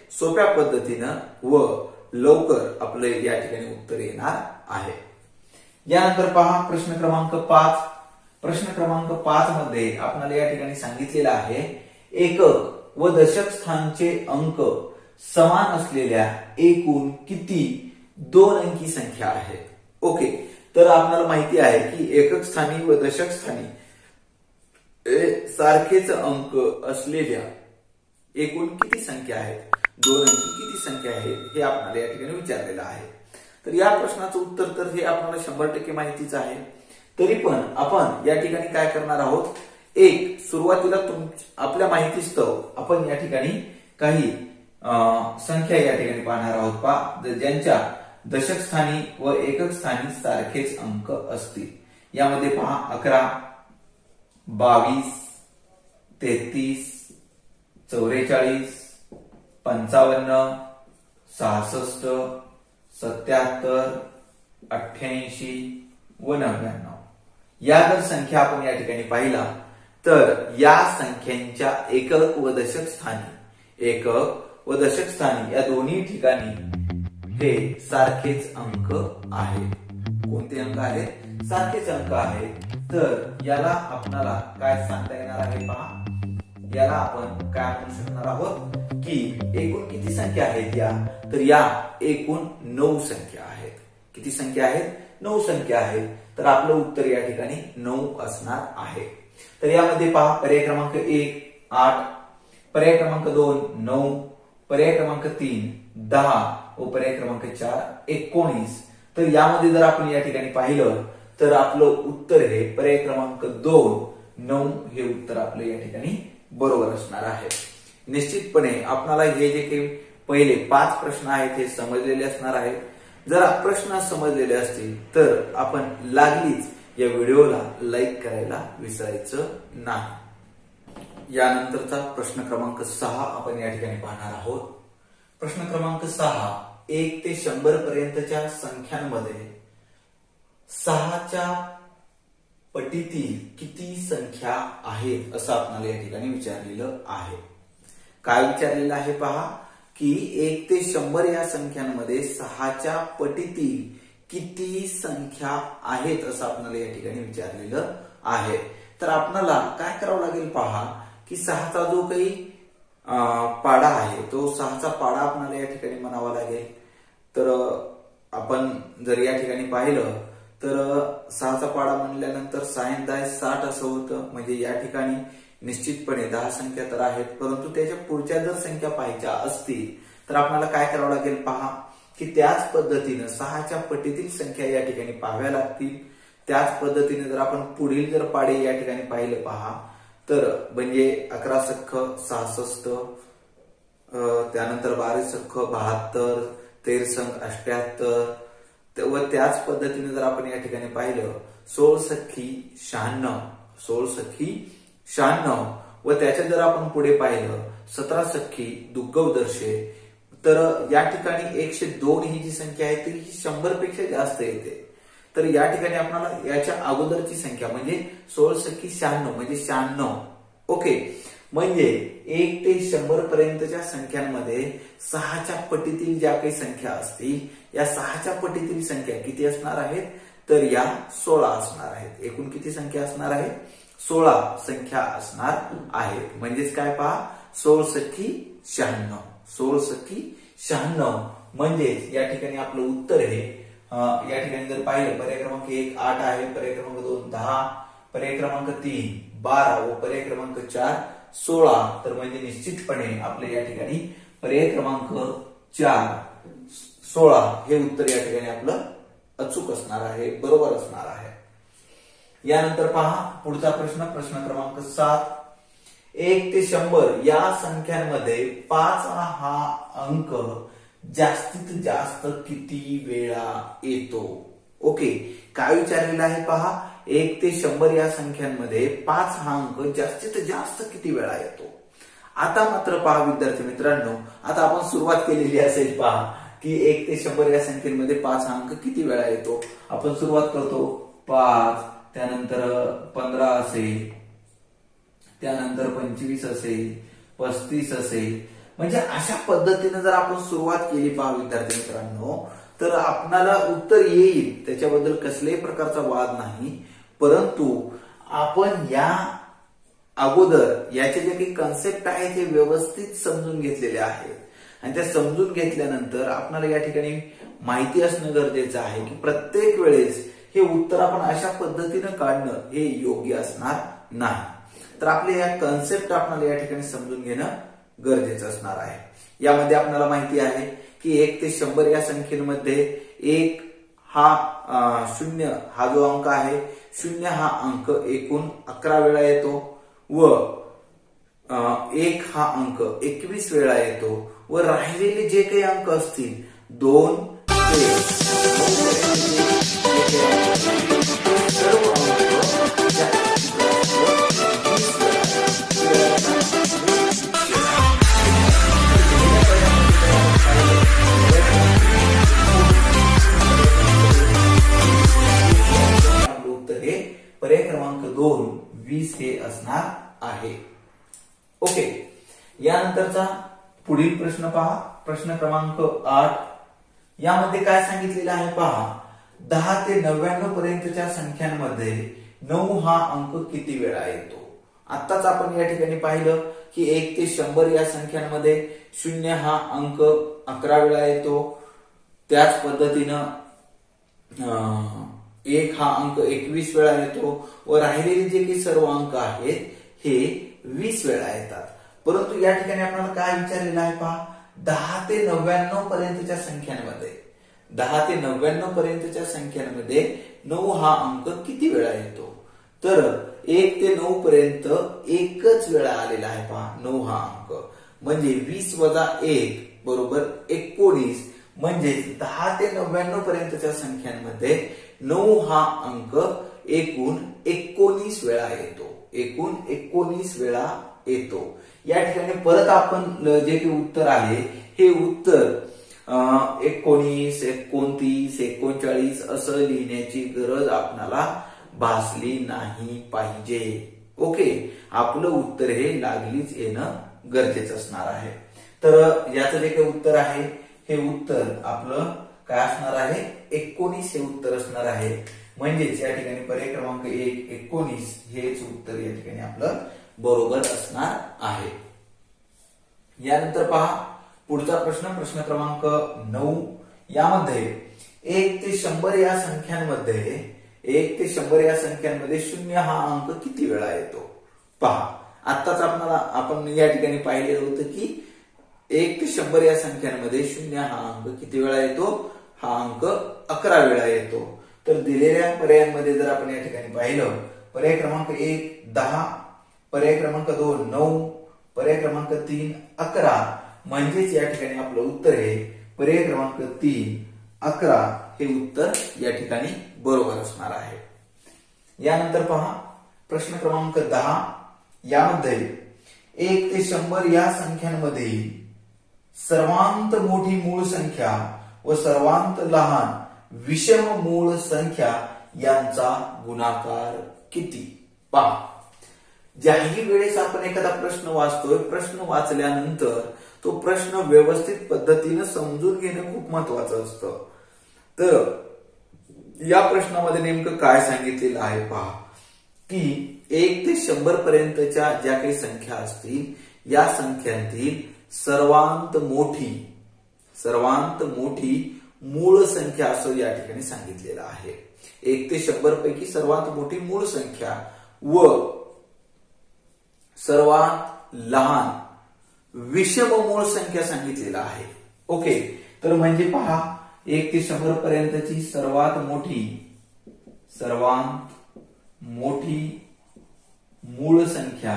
सोप्या पद्धतीनं व लवकर आपले या ठिकाणी उत्तर येणार आहे. यानंतर पहा प्रश्न क्रमांक 5. प्रश्न क्रमांक 5 मध्ये आपल्याला या ठिकाणी सांगितलेलं आहे एकक व दशक स्थानचे अंक समान असलेल्या एकूण किती 2 अंकी संख्या आहेत. ओके, तर आपल्याला माहिती आहे की एकक स्थानी व दशक स्थानी सारखेच अंक असलेल्या एकूण किती संख्या आहेत, 2 अंकी किती संख्या आहेत हे आपल्याला या ठिकाणी विचारलेलं आहे. तर या प्रश्नाचं उत्तर तर हे आपल्याला 100% माहितीच आहे. तरी पण आपण या ठिकाणी काय करणार आहोत, एक सुरुवातीला आपल्या माहितीस्तव आपण या ठिकाणी काही संख्या या ठिकाणी पाहणार आहोत पहा, ज्यांच्या दशक स्थानी व एकक स्थानी सारखेच अंक असतील. यामध्ये पहा 11, 22, 33, 44, 55, 66, 77, 88 व 99 या जर संख्या आपण या ठिकाणी पाहिला तर या संख्यांच्या एकक व दशक स्थानी या दोन्ही ठिकाणी हे सारखेच अंक आहेत. कोणते अंक आहेत, सारखेच अंक आहेत. तर याला आपल्याला काय सांगता येणार आहे पहा, याला आपण काय म्हणू शकणार आहोत की एकूण किती संख्या आहेत या, तर या एकूण 9 संख्या आहेत. किती संख्या आहेत, 9 संख्या आहेत. तर आपलं उत्तर या ठिकाणी 9 असणार आहे. तर यामध्ये पहा पर्याय क्रमांक 1 8, पर्याय क्रमांक 2 9, पर्याय क्रमांक 3 10 व पर्याय क्रमांक 4 19. तर यामध्ये जर आपण या ठिकाणी पाहिलं तर आपलं उत्तर हे पर्याय क्रमांक 2 9 हे उत्तर आपलं या ठिकाणी बरोबर असणार आहे. निश्चितपणे आपल्याला हे जे काही पहिले 5 प्रश्न आहेत हे समजलेले असणार आहेत. जर प्रश्न समजलेले असतील तर आपण लागलीच या व्हिडिओला लाईक करायला विसरायचं नाही. यानंतरचा प्रश्न क्रमांक 6 आपण या ठिकाणी पाहणार आहोत. प्रश्न क्रमांक 6 1 ते 100 पर्यंतच्या संख्यांमध्ये 6च्या पटीतील किती संख्या आहेत असं आपल्याला या ठिकाणी विचारलेलं आहे. काय विचारलेलं आहे पहा, की 1 ते 100 या संख्यांमध्ये 6च्या पटीतील किती संख्या आहेत असं आपल्याला या ठिकाणी विचारलेलं आहे. तर आपल्याला काय करावं लागेल पहा, की 6चा जो काही पाडा आहे तो 6चा पाडा आपल्याला या ठिकाणी म्हणावा लागेल. तर आपण जर या ठिकाणी पाहिलं तर 6चा पाडा म्हणल्यानंतर 60 असं होतं. म्हणजे या ठिकाणी निश्चितपणे 10 संख्या तर आहेत, परंतु त्याच्या पुढच्या जर संख्या पाहायच्या असतील तर आपल्याला काय करावं लागेल पहा, की त्याच पद्धतीनं 6च्या पटीतील संख्या या ठिकाणी पाहाव्या लागतील. त्याच पद्धतीने जर आपण पुढील जर पाडे या ठिकाणी पाहिलं पहा, तर म्हणजे 11 सख्ख 66, त्यानंतर 12 सख्ख 72, 13 संख 78, व त्याच पद्धतीने जर आपण या ठिकाणी पाहिलं 16 सख्खी 96 व त्याच्यात जर आपण पुढे पाहिलं 17 सख्खी दुग्गवदर्शे, तर या ठिकाणी 102 ही जी संख्या आहे ती 100 पेक्षा जास्त येते. तर या ठिकाणी आपल्याला याच्या अगोदरची संख्या म्हणजे 16 सख्खी 96 म्हणजे 96. ओके, म्हणजे 1 ते 100 पर्यंतच्या संख्यांमध्ये 6च्या पटीतील ज्या काही संख्या असतील, या 6च्या पटीतील संख्या किती असणार आहेत, तर या 16 असणार आहेत. एकूण किती संख्या असणार आहे, 16 संख्या असणार आहेत. म्हणजेच काय पहा, 16 सख्खी 96, 16 सख्खी 96 म्हणजेच या ठिकाणी आपलं उत्तर हे या ठिकाणी जर पाहिलं पर्याय क्रमांक 1 8 आहे, पर्याय क्रमांक 2 10, पर्याय क्रमांक 3 12 व पर्याय क्रमांक 4 16. तर म्हणजे निश्चितपणे आपले या ठिकाणी पर्याय क्रमांक 4 16 हे उत्तर या ठिकाणी आपलं अचूक असणार आहे, बरोबर असणार आहे. यानंतर पहा पुढचा प्रश्न, प्रश्न क्रमांक 7. 1 ते 100 या संख्यांमध्ये 5 हा अंक जास्तीत जास्त किती वेळा येतो. ओके, काय विचारलेलं आहे पहा, 1 ते 100 या संख्यांमध्ये 5 हा अंक जास्तीत जास्त किती वेळा येतो. आता मात्र पहा विद्यार्थी मित्रांनो, आता आपण सुरुवात केलेली असेल पहा, की 1 ते 100 या संख्येमध्ये 5 हा अंक किती वेळा येतो. आपण सुरुवात करतो 5, त्यानंतर 15 असेल, त्यानंतर 25 असेल, 35 असेल. म्हणजे अशा पद्धतीने जर आपण सुरुवात केली पहा विद्यार्थी मित्रांनो, तर आपणाला उत्तर येईल, त्याच्याबद्दल कसल्याही प्रकारचा वाद नाही. परंतु आपण या अगोदर याचे जे काही कन्सेप्ट आहे ते व्यवस्थित समजून घेतलेले आहेत, आणि त्या समजून घेतल्यानंतर आपल्याला या ठिकाणी माहिती असणं गरजेचं आहे की प्रत्येक वेळेस हे उत्तर आपण अशा पद्धतीनं काढणं हे योग्य असणार नाही. तर आपले या कन्सेप्ट आपल्याला या ठिकाणी समजून घेणं गरजेचं असणार आहे. यामध्ये आपल्याला माहिती आहे की 1 ते 100 या संख्येमध्ये 1 हा 0 हा जो अंक आहे, 0 हा अंक एकूण 11 वेळा येतो व 1 हा अंक 21 वेळा येतो व राहिलेले जे काही अंक असतील 2 ते 9 सर्व उत्तर हे पर्याय क्रमांक 2 20 हे असणार आहे. ओके, यानंतरचा पुढील प्रश्न पहा, प्रश्न क्रमांक 8. यामध्ये काय सांगितलेलं आहे पहा, 10 ते 99 पर्यंतच्या संख्यांमध्ये 9 हा अंक किती वेळा येतो. आताच आपण या ठिकाणी पाहिलं की 1 ते 100 या संख्यांमध्ये 0 हा अंक 11 वेळा येतो. त्याच पद्धतीनं 1 हा अंक 21 वेळा येतो व राहिलेले जे काही सर्व अंक आहेत हे 20 वेळा येतात. परंतु या ठिकाणी आपल्याला काय विचारलेलं आहे पहा, 10 ते 99 पर्यंतच्या संख्यांमध्ये 10 ते 99 पर्यंतच्या संख्यांमध्ये 9 हा अंक किती वेळा येतो. तर 1 ते 9 पर्यंत एकच वेळा आलेला आहे पहा 9 हा अंक, म्हणजे 20 वजा 1 बरोबर 19. म्हणजे 10 ते 99 पर्यंतच्या संख्यांमध्ये 9 हा अंक एकूण 19 वेळा येतो, एकूण 19 वेळा येतो. या ठिकाणी परत आपण जे काही उत्तर आहे हे उत्तर 19, 29, 39 असं लिहिण्याची गरज आपल्याला भासली नाही पाहिजे. ओके, आपलं उत्तर हे लागलीच येणं गरजेचं असणार आहे. तर याचं जे काही उत्तर आहे हे उत्तर आपलं काय असणार आहे, 19 हे उत्तर असणार आहे. म्हणजेच या ठिकाणी पर्याय क्रमांक 1 19 हेच उत्तर या ठिकाणी आपलं बरोबर असणार आहे. यानंतर पहा पुढचा प्रश्न, प्रश्न क्रमांक 9. यामध्ये 1 ते 100 या संख्यांमध्ये 1 ते 100 या संख्यांमध्ये 0 हा अंक किती वेळा येतो. पहा, आत्ताच आपण या ठिकाणी पाहिलेलं होतं की 1 ते 100 या संख्यांमध्ये 0 हा अंक किती वेळा येतो, हा अंक 11 वेळा येतो. तर दिलेल्या पर्यायांमध्ये जर आपण या ठिकाणी पाहिलं, पर्याय क्रमांक 1 10, पर्याय क्रमांक 2 9, पर्याय क्रमांक 3 11, म्हणजेच या ठिकाणी आपलं उत्तर आहे पर्याय क्रमांक 3 11 हे उत्तर या ठिकाणी बरोबर असणार आहे. यानंतर पहा प्रश्न क्रमांक 10. यामध्ये 1 ते 100 या संख्यांमध्ये सर्वांत मोठी मूळ संख्या व सर्वांत लहान विषम मूळ संख्या यांचा गुणाकार किती. पहा, ज्याही वेळेस आपण एखादा प्रश्न वाचतोय, प्रश्न वाचल्यानंतर तो प्रश्न व्यवस्थित पद्धतीने समजून घेणं खूप महत्वाचं असतं. तर या प्रश्नामध्ये नेमकं काय सांगितलेलं आहे पहा, की 1 ते 100 पर्यंतच्या ज्या काही संख्या असतील या संख्यांतील सर्वांत मोठी मूळ संख्या असं या ठिकाणी सांगितलेलं आहे. 1 ते 100 पैकी सर्वात मोठी मूळ संख्या व सर्वात लहान विषम मूळ संख्या सांगितलेला आहे. ओके, तर म्हणजे पहा 1 ते 100 पर्यंतची सर्वात मोठी मूळ संख्या.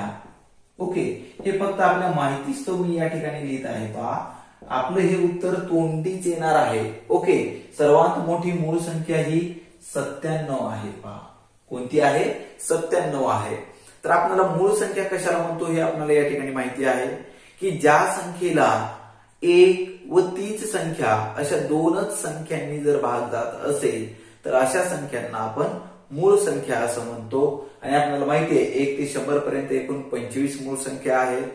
ओके, हे फक्त आपल्या माहितीस्तव मी या ठिकाणी लिहित आहे. पहा, आपलं हे उत्तर तोंडीच येणार आहे. ओके, सर्वात मोठी मूळ संख्या ही 97 आहे. पहा, कोणती आहे, 97 आहे. तर आपल्याला मूळ संख्या कशाला म्हणतो हे आपल्याला या ठिकाणी माहिती आहे की ज्या संख्येला 1 व तीच संख्या अशा दोनच संख्यांनी जर भाग जात असेल तर अशा संख्यांना आपण मूळ संख्या असं म्हणतो. आणि आपल्याला माहिती आहे 1 ते 100 पर्यंत एकूण 25 मूळ संख्या आहेत.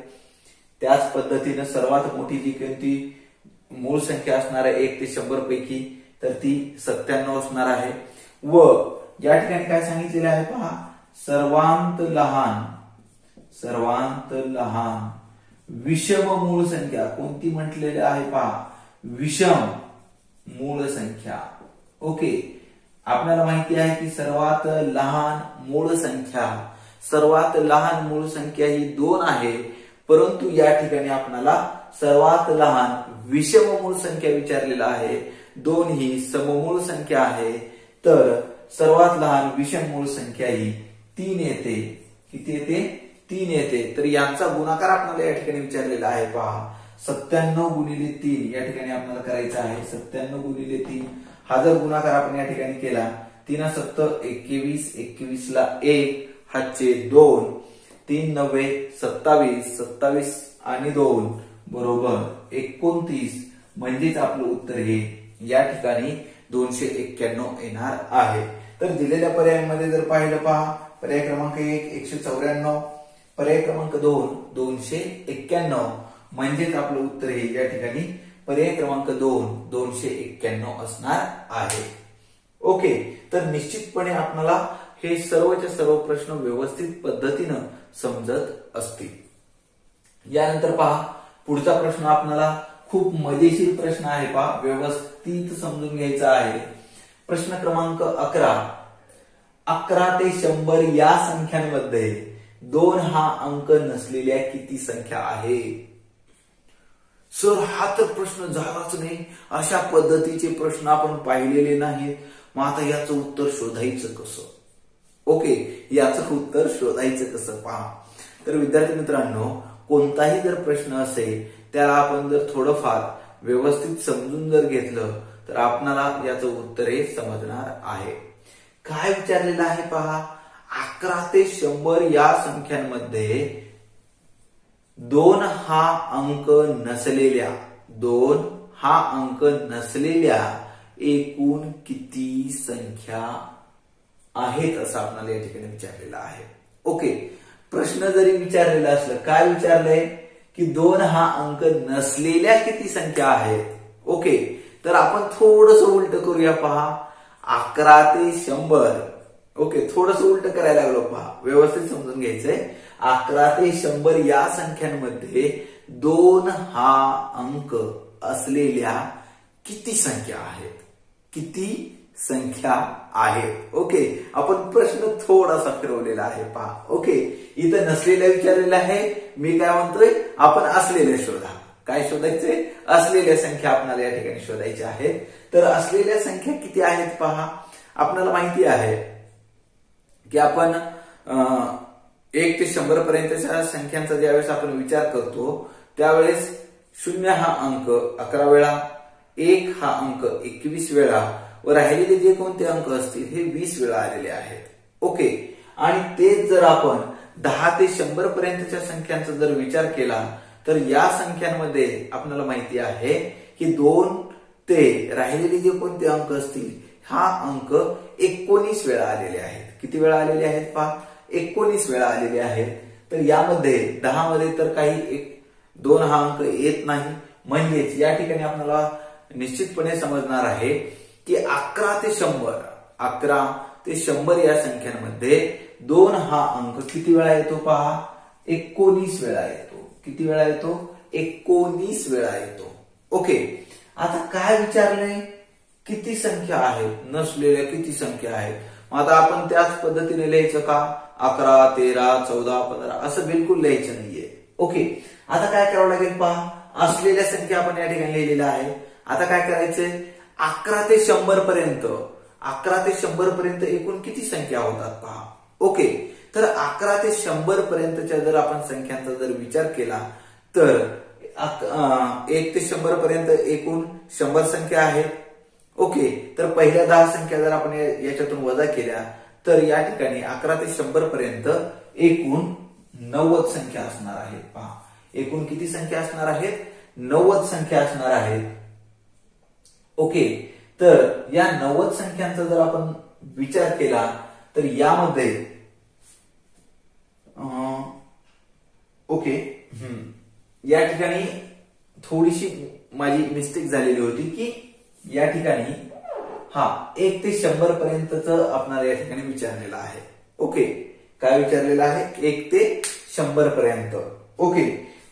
त्याच पद्धतीने सर्वात मोठी जी कोणती मूळ संख्या असणार आहे 1 ते 100 पैकी, तर ती 97 असणार आहे. व या ठिकाणी काय सांगितलेलं आहे पहा, सर्वांत लहान विषम मूळ संख्या. कोणती म्हटलेली आहे पहा, विषम मूळ संख्या. ओके, आपल्याला माहिती आहे की सर्वात लहान मूळ संख्या ही 2 आहे. परंतु या ठिकाणी आपल्याला सर्वात लहान विषम मूळ संख्या विचारलेला आहे. 2 ही सममूळ संख्या आहे. तर सर्वात लहान विषम मूळ संख्या ही 3 येते. किती येते, 3 येते. तर यांचा गुणाकार आपल्याला या ठिकाणी विचारलेला आहे. पहा, 97 गुणिले 3 या ठिकाणी आपल्याला करायचा आहे. 97 गुणिले 3 हा जर गुणाकार आपण या ठिकाणी केला, 3 7 21, 21 ला 1 हातचे 2, 3 9 27, 27 आणि 2 बरोबर 29. म्हणजेच आपलं उत्तर हे या ठिकाणी 291 येणार आहे. तर दिलेल्या पर्यायांमध्ये जर पाहिलं पहा, पर्याय क्रमांक 1 194, पर्याय क्रमांक 2 291, म्हणजेच आपलं उत्तर हे या ठिकाणी पर्याय क्रमांक 2 291 असणार आहे. ओके, तर निश्चितपणे आपल्याला हे सर्वचे सर्व प्रश्न व्यवस्थित पद्धतीनं समजत असतील. यानंतर पहा पुढचा प्रश्न आपल्याला खूप मजेशीर प्रश्न आहे. पहा, व्यवस्थित समजून घ्यायचा आहे. प्रश्न क्रमांक 11. 11 ते 100 या संख्यांमध्ये 2 हा अंक नसलेल्या किती संख्या आहे. सर, हा तर प्रश्न झालाच नाही. अशा पद्धतीचे प्रश्न आपण पाहिलेले नाहीत. मग आता याचं उत्तर शोधायचं कसं. ओके, याचं उत्तर शोधायचं कसं पहा. तर विद्यार्थी मित्रांनो, कोणताही जर प्रश्न असेल त्याला आपण जर थोडंफार व्यवस्थित समजून जर घेतलं तर आपल्याला याचं उत्तर हे समजणार आहे. काय विचारलेलं आहे पहा, 11 ते 100 या संख्यांमध्ये 2 हा अंक नसलेल्या 2 हा अंक नसलेल्या एकूण किती संख्या आहेत असं आपल्याला या ठिकाणी विचारलेलं आहे. ओके, प्रश्न जरी विचारलेला असलं, काय विचारलंय की 2 हा अंक नसलेल्या किती संख्या आहेत. ओके, तर आपण थोडस उलट करूया. पहा, 11 ते 100. ओके, थोडस उलट करायला लागलो. पहा, व्यवस्थित समजून घ्यायचंय. 11 ते 100 या संख्यांमध्ये 2 हा अंक असलेल्या किती संख्या आहेत, किती संख्या आहेत. ओके, आपण प्रश्न थोडासा फिरवलेला आहे. पहा, ओके, इथं नसलेल्या विचारलेलं आहे. मी काय म्हणतोय, आपण असलेल्या शोधा. काय शोधायचे? असलेल्या संख्या आपल्याला या ठिकाणी शोधायच्या आहेत. तर असलेल्या संख्या किती आहेत पहा. आपल्याला माहिती आहे की आपण 1 ते 100 पर्यंतच्या संख्यांचा ज्यावेळेस आपण विचार करतो त्यावेळेस 0 हा अंक 11 वेळा, 1 हा अंक 21 वेळा व राहिलेले जे कोणते अंक असतील हे 20 वेळा आलेले आहेत. ओके, आणि तेच जर आपण 10 ते 100 पर्यंतच्या संख्यांचा जर विचार केला तर या संख्यांमध्ये आपल्याला माहिती आहे की 2 ते राहिलेले जे कोणते अंक असतील हा अंक 19 वेळा आलेले आहेत. किती वेळा आलेले आहेत पहा, 19 वेळा आलेले आहेत. तर यामध्ये 10 मध्ये तर काही 2 हा अंक येत नाही. म्हणजेच या ठिकाणी आपल्याला निश्चितपणे समजणार आहे की 11 ते 100 या संख्यांमध्ये 2 हा अंक किती वेळा येतो पहा, 19 वेळा येतो. किती वेळा येतो? 19 वेळा येतो. ओके, आता काय विचारलंय, किती संख्या आहेत, नसलेल्या किती संख्या आहेत. आता आपण त्याच पद्धतीने लिहायचं का? 11, 13, 14, 15 असं बिलकुल लिहायचं नाहीये. ओके, आता काय करावं लागेल पहा, असलेल्या संख्या आपण या ठिकाणी लिहिलेल्या आहे. आता काय करायचंय, 11 ते 100 पर्यंत, 11 ते 100 पर्यंत एकूण किती संख्या होतात पहा. ओके, तर 11 ते 100 पर्यंतच्या जर आपण संख्यांचा जर विचार केला तर 1 ते 100 पर्यंत एकूण 100 संख्या आहेत. ओके, तर पहिल्या 10 संख्या जर आपण याच्यातून वजा केल्या तर या ठिकाणी 11 ते 100 पर्यंत एकूण 90 संख्या असणार आहेत. पहा, एकूण किती संख्या असणार आहेत? 90 संख्या असणार आहेत. ओके, तर या 90 संख्यांचा जर आपण विचार केला तर यामध्ये ओके, या ठिकाणी थोडीशी माझी मिस्टेक झालेली होती की या ठिकाणी 1 ते 100 पर्यंतच आपल्याला या ठिकाणी विचारलेलं आहे. ओके, काय विचारलेलं आहे? 1 ते 100 पर्यंत. ओके,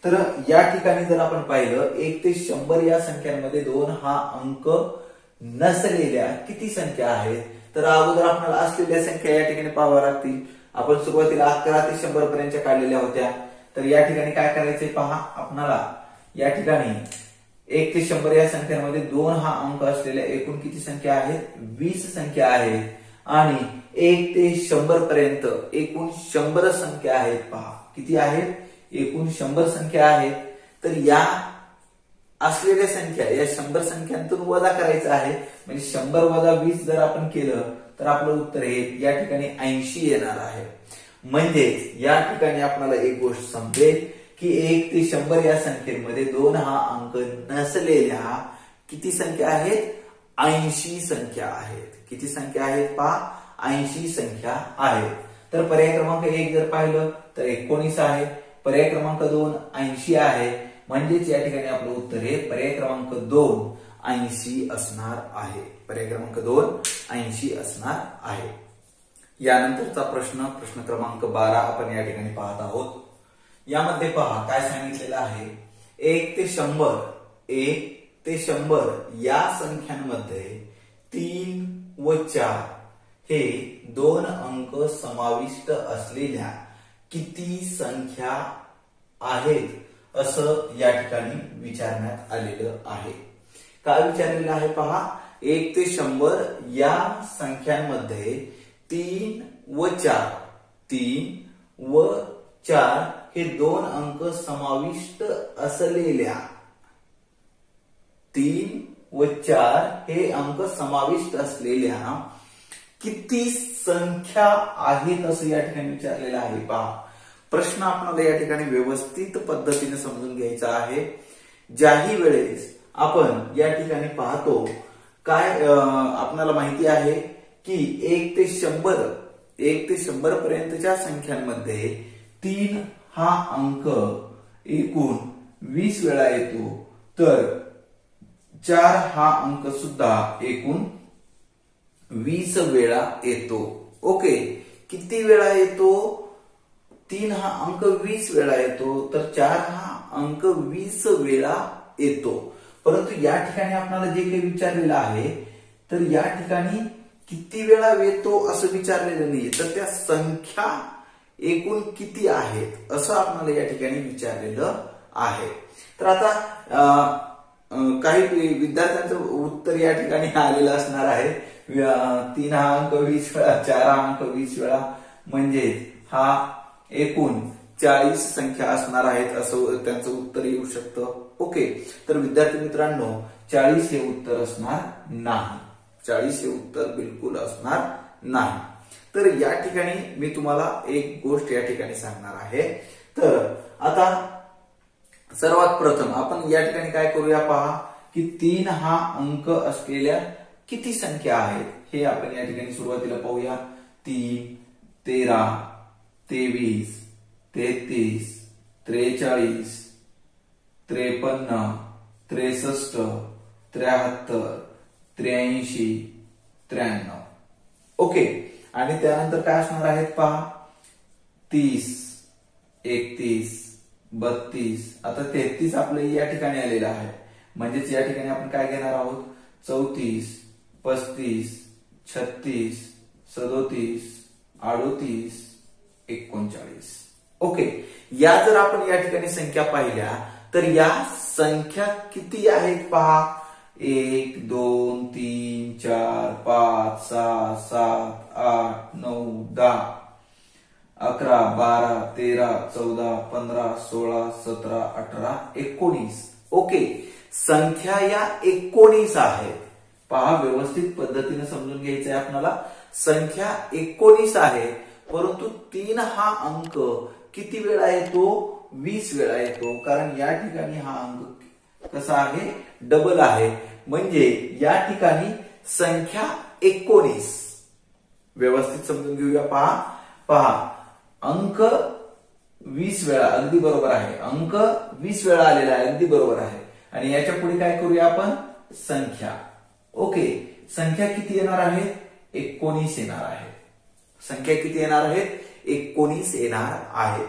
तर या ठिकाणी जर आपण पाहिलं 1 ते 100 या संख्यांमध्ये 2 हा अंक नसलेल्या किती संख्या आहेत. तर अगोदर आपल्याला असलेल्या संख्या या ठिकाणी पाहाव्या लागतील. आपण सुरुवातीला 11 ते 100 पर्यंतच्या काढलेल्या होत्या. तर या ठिकाणी काय करायचंय पहा, आपल्याला या ठिकाणी 1 ते 100 या संख्यांमध्ये 2 हा अंक असलेल्या एकूण किती संख्या आहेत? 20 संख्या आहेत. आणि 1 ते 100 पर्यंत एकूण 100 संख्या आहेत. पहा, किती आहेत? एकूण 100 संख्या आहेत. तर या असलेल्या संख्या या 100 संख्यांतून वजा करायचं आहे. म्हणजे 100 वजा 20 जर आपण केलं तर आपलं उत्तर हे या ठिकाणी 80 येणार आहे. म्हणजे या ठिकाणी आपल्याला एक गोष्ट समजेल की 1 ते 100 या संख्येमध्ये 2 हा अंक नसलेल्या किती संख्या आहेत? 80 संख्या आहेत. किती संख्या आहेत पहा? 80 संख्या आहेत. तर पर्याय क्रमांक 1 जर पाहिलं तर 19 आहे. पर्याय क्रमांक 2 80 आहे. म्हणजेच या ठिकाणी आपलं उत्तर हे पर्याय क्रमांक 2 80 असणार आहे. पर्याय क्रमांक 2 80 असणार आहे. यानंतरचा प्रश्न क्रमांक 12 आपण या ठिकाणी पाहत आहोत. यामध्ये पहा काय सांगितलेलं आहे. 1 ते 100 या संख्यांमध्ये 3 व 4 हे 2 अंक समाविष्ट असलेल्या किती संख्या आहेत असं या ठिकाणी विचारण्यात आलेलं आहे. काय विचारलेलं आहे पहा. 1 ते 100 या संख्यांमध्ये 3 व 4 हे 2 अंक समाविष्ट असलेल्या 3 व 4 हे अंक समाविष्ट असलेल्या किती संख्या आहेत असं या ठिकाणी विचारलेलं आहे. पहा, प्रश्न आपल्याला या ठिकाणी व्यवस्थित पद्धतीने समजून घ्यायचा आहे. ज्याही वेळेस आपण या ठिकाणी पाहतो काय आपल्याला माहिती आहे की 1 ते 100 पर्यंतच्या संख्यांमध्ये 3 हा अंक एकूण 20 वेळा येतो, तर 4 हा अंक सुद्धा एकूण 20 वेळा येतो. ओके, किती वेळा येतो? 3 हा अंक 20 वेळा येतो, तर 4 हा अंक 20 वेळा येतो. परंतु या ठिकाणी आपल्याला जे काही विचारलेलं आहे, तर या ठिकाणी किती वेळा येतो असं विचारलेलं नाही, तर त्या संख्या एकूण किती आहेत असं आपल्याला या ठिकाणी विचारलेलं आहे. तर आता काही विद्यार्थ्यांचं उत्तर या ठिकाणी आलेलं असणार आहे. 3 हा अंक 20 वेळा, 4 हा अंक 20 वेळा, म्हणजे हा एकूण 40 संख्या असणार आहेत असं त्यांचं उत्तर येऊ शकतं. ओके, तर विद्यार्थी मित्रांनो 40 हे उत्तर असणार नाही. 40 हे उत्तर बिलकुल असणार नाही. तर या ठिकाणी मी तुम्हाला एक गोष्ट या ठिकाणी सांगणार आहे. तर आता सर्वात प्रथम आपण या ठिकाणी काय करूया, पहा की 3 हा अंक असलेल्या किती संख्या आहेत हे आपण या ठिकाणी सुरुवातीला पाहूया. 3, 13, 23, 33, 43, 53, 63, 73, 83, 93. ओके, आणि त्यानंतर काय असणार आहेत पहा, 30, 31, 32. आता 33 आपलं या ठिकाणी आलेलं आहे, म्हणजेच या ठिकाणी आपण काय घेणार आहोत, 34, 35, 36, 37, 38, 39. ओके, या जर आपण या ठिकाणी संख्या पाहिल्या तर या संख्या किती आहेत पहा, 1, 2, 3, 4, 5, 6, 7, 8, 9, 10, 11, 12, 13, 14, 15, 16, 17, 18, 19. ओके, संख्या या 19 आहेत. पहा, व्यवस्थित पद्धतीने समजून घ्यायचं आहे आपल्याला. संख्या 19 आहे, परंतु 3 हा अंक किती वेळा येतो, 20 वेळा येतो. कारण या ठिकाणी हा अंक कसा आहे, डबल आहे. म्हणजे या ठिकाणी संख्या 19. व्यवस्थित समजून घेऊया. पहा अंक 20 वेळा, अगदी बरोबर आहे. अंक 20 वेळा आलेला आहे, अगदी बरोबर आहे. आणि याच्या पुढे काय करूया आपण, संख्या. ओके, संख्या किती येणार आहेत, 19 येणार आहे. संख्या किती येणार आहेत, 19 येणार आहेत.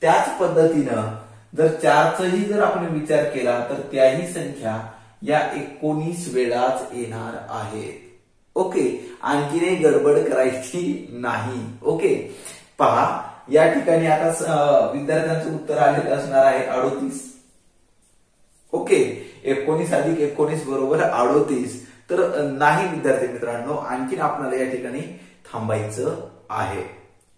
त्याच पद्धतीनं जर 4चाही जर आपण विचार केला तर त्याही संख्या या 19 वेळाच येणार आहेत. ओके, आणखीनही गडबड करायची नाही. ओके, पहा या ठिकाणी आता विद्यार्थ्यांचं उत्तर आलेलं असणार आहे 38. ओके, 19 अधिक 19 बरोबर 38. तर नाही विद्यार्थी मित्रांनो, आणखीन आपल्याला या ठिकाणी थांबायचं आहे.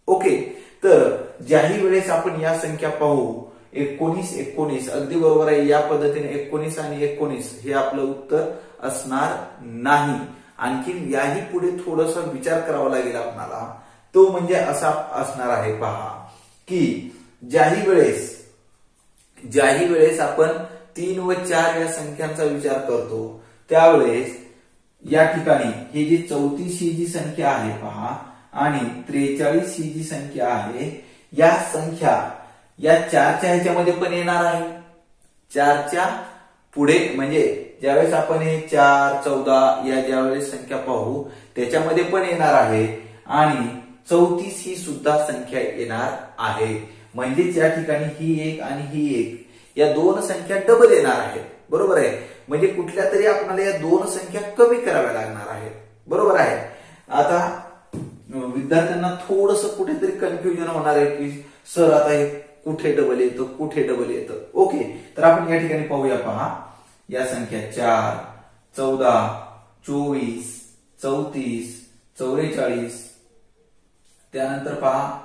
ओके, तर ज्याही वेळेस आपण या संख्या पाहू, 19 अगदी बरोबर आहे. या पद्धतीने 19 आणि 19 हे आपलं उत्तर असणार नाही. आणखीन याही पुढे थोडासा विचार करावा लागेल आपल्याला. तो म्हणजे असा असणार आहे, पहा की ज्याही वेळेस आपण 3 व 4 या संख्यांचा विचार करतो, त्यावेळेस या ठिकाणी ही जी 34 ही जी संख्या आहे पहा, आणि 43 ही जी संख्या आहे, या संख्या या 4च्या ह्याच्यामध्ये पण येणार आहे. 4च्या पुढे म्हणजे ज्यावेळेस आपण हे 4, 14 या ज्यावेळेस संख्या पाहू त्याच्यामध्ये पण येणार आहे, आणि 34 ही सुद्धा संख्या येणार आहे. म्हणजेच या ठिकाणी ही एक आणि ही एक या दोन संख्या डबल येणार आहेत. बरोबर आहे. म्हणजे कुठल्या तरी आपल्याला या दोन संख्या कमी कराव्या लागणार आहेत. बरोबर आहे. आता विद्यार्थ्यांना थोडंसं कुठेतरी कन्फ्युजन होणार आहे की सर आता हे कुठे डबल येतं, कुठे डबल येतं. ओके, तर आपण या ठिकाणी पाहूया. पहा या संख्या 4, 14, 24, 34, 44, त्यानंतर पहा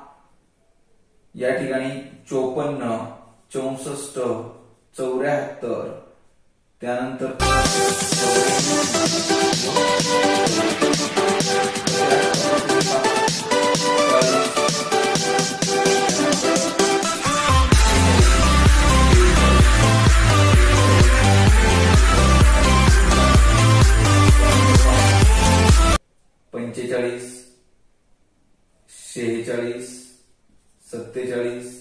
या ठिकाणी 54, 64, 74, त्यानंतर 43, 46, 47,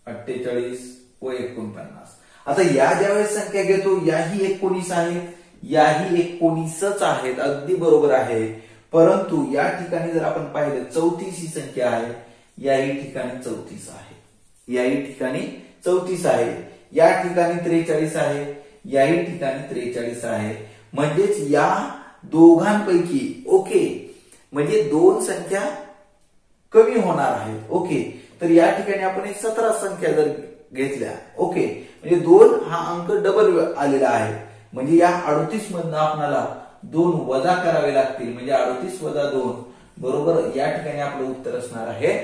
48 व 49. आता या ज्यावेळेस संख्या घेतो याही 19 आहेत, याही 19च आहेत, अगदी बरोबर आहे. परंतु या ठिकाणी जर आपण पाहिलं 34 ही संख्या आहे, याही ठिकाणी 34 आहे, याही ठिकाणी 34 आहे, या ठिकाणी 43 आहे, याही ठिकाणी 43 आहे. म्हणजेच या दोघांपैकी ओके म्हणजे दोन संख्या कमी होणार आहेत. ओके, तर या ठिकाणी आपण 17 संख्या जर घेतल्या ओके म्हणजे 2 हा अंक डबल आलेला आहे. म्हणजे या 38 मधनं आपल्याला 2 वजा करावे लागतील. म्हणजे 38 वजा 2 बरोबर या ठिकाणी आपलं उत्तर असणार आहे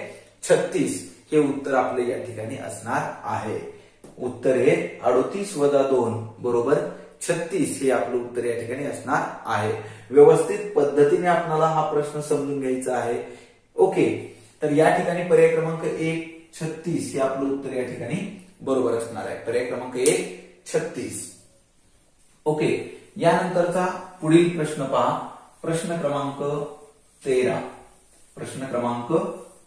36. हे उत्तर आपले या ठिकाणी असणार आहे. उत्तर हे 38 वजा 2 बरोबर 36 हे आपलं उत्तर या ठिकाणी असणार आहे. व्यवस्थित पद्धतीने आपल्याला हा प्रश्न समजून घ्यायचा आहे. ओके, तर या ठिकाणी पर्याय क्रमांक 1 36 हे आपलं उत्तर या ठिकाणी बरोबर असणार आहे. पर्याय क्रमांक 1 36. ओके, यानंतरचा पुढील प्रश्न पहा. प्रश्न क्रमांक 13. प्रश्न क्रमांक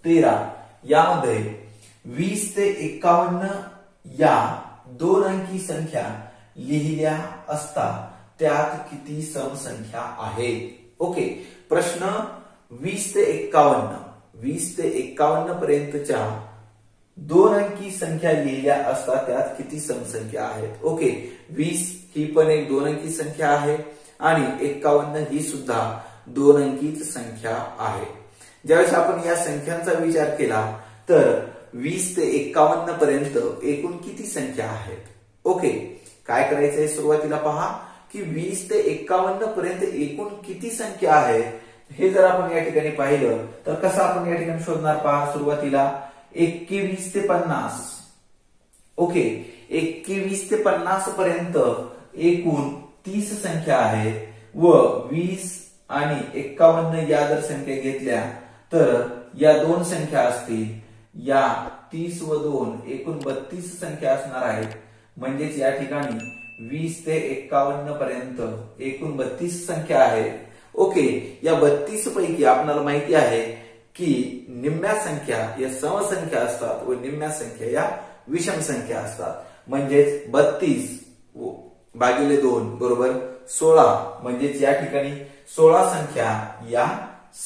13 यामध्ये 20 ते 51 या 2 अंकी संख्या लिहिल्या असता त्यात किती समसंख्या आहेत. ओके, प्रश्न 20 ते 51, 20 ते 51 पर्यंतच्या 2 अंकी संख्या लिहिल्या असता त्यात किती समसंख्या आहेत. ओके, 20 ही पण एक 2 अंकी संख्या आहे आणि 51 ही सुद्धा 2 अंकीच संख्या आहे. ज्यावेळेस आपण या संख्यांचा विचार केला तर 20 ते 51 पर्यंत एकूण किती संख्या आहेत. ओके, काय करायचंय सुरुवातीला पहा की 20 ते 51 पर्यंत एकूण किती संख्या आहे हे जर आपण या ठिकाणी पाहिलं तर कसं आपण या ठिकाणी शोधणार पहा. सुरुवातीला 21 ते 50. ओके, 21 ते 50 पर्यंत एकूण 30 संख्या आहेत व 20 आणि 51 या जर संख्या घेतल्या तर या 2 संख्या असतील. या 30 व 2 एकूण 32 संख्या असणार आहेत. म्हणजेच या ठिकाणी 20 ते 51 पर्यंत एकूण 32 संख्या आहेत. ओके, या 32 पैकी आपल्याला माहिती आहे की निम्म्या संख्या या समसंख्या असतात व निम्म्या संख्या या विषम संख्या असतात. म्हणजेच 32 भागिले 2 बरोबर 16. म्हणजेच या ठिकाणी 16 संख्या या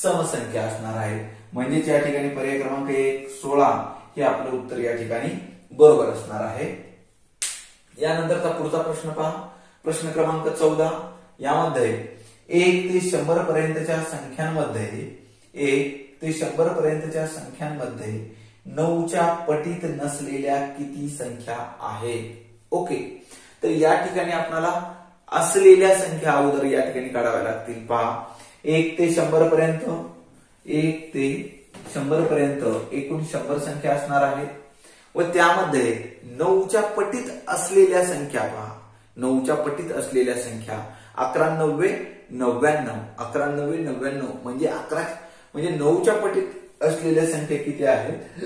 समसंख्या असणार आहेत. म्हणजेच या ठिकाणी पर्याय क्रमांक 1 16 हे आपलं उत्तर या ठिकाणी बरोबर असणार आहे. यानंतरचा पुढचा प्रश्न पहा. प्रश्न क्रमांक 14 यामध्ये 1 ते 100 पर्यंतच्या संख्यांमध्ये 1 ते 100 पर्यंतच्या संख्यांमध्ये 9च्या पटीत नसलेल्या किती संख्या आहेत. ओके, तर या ठिकाणी आपल्याला असलेल्या संख्या अगोदर या ठिकाणी काढाव्या लागतील. पहा 1 ते 100 पर्यंत 1 ते 100 पर्यंत एकूण 100 संख्या असणार आहेत व त्यामध्ये 9च्या पटीत असलेल्या संख्या पहा. 9च्या पटीत असलेल्या संख्या 11 9 99. 11 9 99 म्हणजे 11 म्हणजे 9च्या पटीत असलेल्या संख्या किती आहेत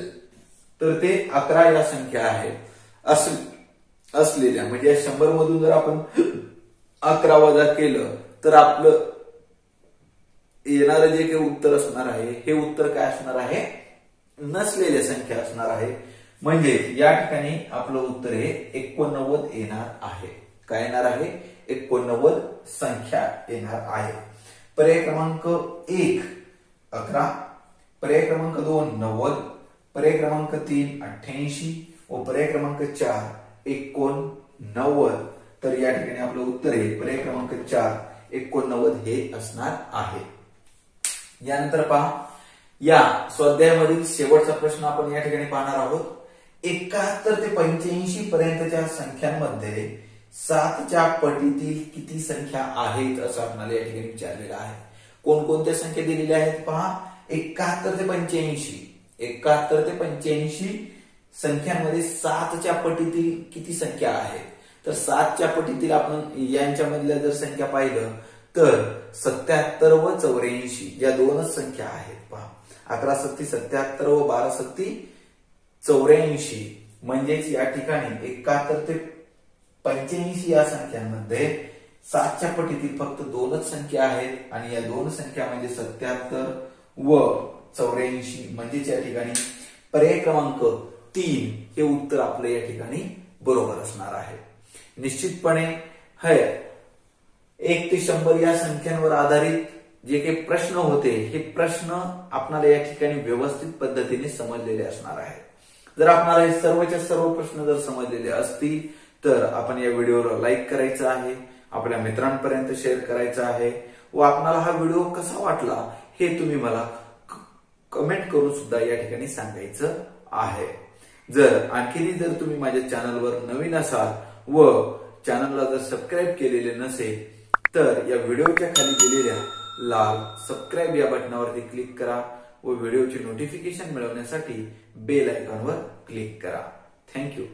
तर ते 11 या संख्या आहेत. असलेल्या म्हणजे 100 मधून जर आपण 11 वजा केलं तर आपलं येणारं जे काही उत्तर असणार आहे हे उत्तर काय असणार आहे नसलेल्या संख्या असणार आहे. म्हणजे या ठिकाणी आपलं उत्तर हे 89 येणार आहे. काय येणार आहे 89 संख्या येणार आहे. पर्याय क्रमांक 1 11, पर्याय क्रमांक 2 90, पर्याय क्रमांक 3 88 व पर्याय क्रमांक 4 89. तर या ठिकाणी आपलं उत्तर आहे पर्याय क्रमांक 4 89 हे असणार आहे. यानंतर पहा या स्वाध्यायामधील शेवटचा प्रश्न आपण या ठिकाणी पाहणार आहोत. 71 ते 85 पर्यंतच्या संख्यांमध्ये 7च्या पटीतील किती संख्या आहेत असं आपल्याला या ठिकाणी विचारलेलं आहे. कोणकोणत्या संख्या दिलेल्या आहेत पहा. 71 ते 85, 71 ते 85 संख्यांमध्ये 7च्या पटीतील किती संख्या आहेत तर 7च्या पटीतील आपण यांच्यामधल्या जर संख्या पाहिलं तर 77 व 84 या दोनच संख्या आहेत. पहा 11 सत्ती 77 व 12 सत्ती 84. म्हणजेच या ठिकाणी 71 ते 85 या संख्यांमध्ये 7च्या पटीतील फक्त 2च संख्या आहेत आणि या 2 संख्या म्हणजे 77 व 84 म्हणजेच या ठिकाणी पर्याय क्रमांक 3 हे उत्तर आपलं या ठिकाणी बरोबर असणार आहे। निश्चितपणे हे 1 ते 100 या संख्यांवर आधारित जे काही प्रश्न होते हे प्रश्न आपल्याला या ठिकाणी व्यवस्थित पद्धतीने समजलेले असणार आहे। जर आपल्याला हे सर्वच्या सर्व प्रश्न जर समजलेले असतील तर आपण या व्हिडिओला लाईक करायचं आहे, आपल्या मित्रांपर्यंत शेअर करायचा आहे व आपल्याला हा व्हिडिओ कसा वाटला हे तुम्ही मला कमेंट करून सुद्धा या ठिकाणी सांगायचं आहे। आणखी जर तुम्ही माझ्या चॅनलवर नवीन असाल व चॅनलला जर सबस्क्राईब केलेले नसेल तर या व्हिडिओच्या खाली दिलेल्या लाल सबस्क्राईब या बटनावरती क्लिक करा व व्हिडिओची नोटिफिकेशन मिळवण्यासाठी बेल आयकॉनवर क्लिक करा। थँक्यू।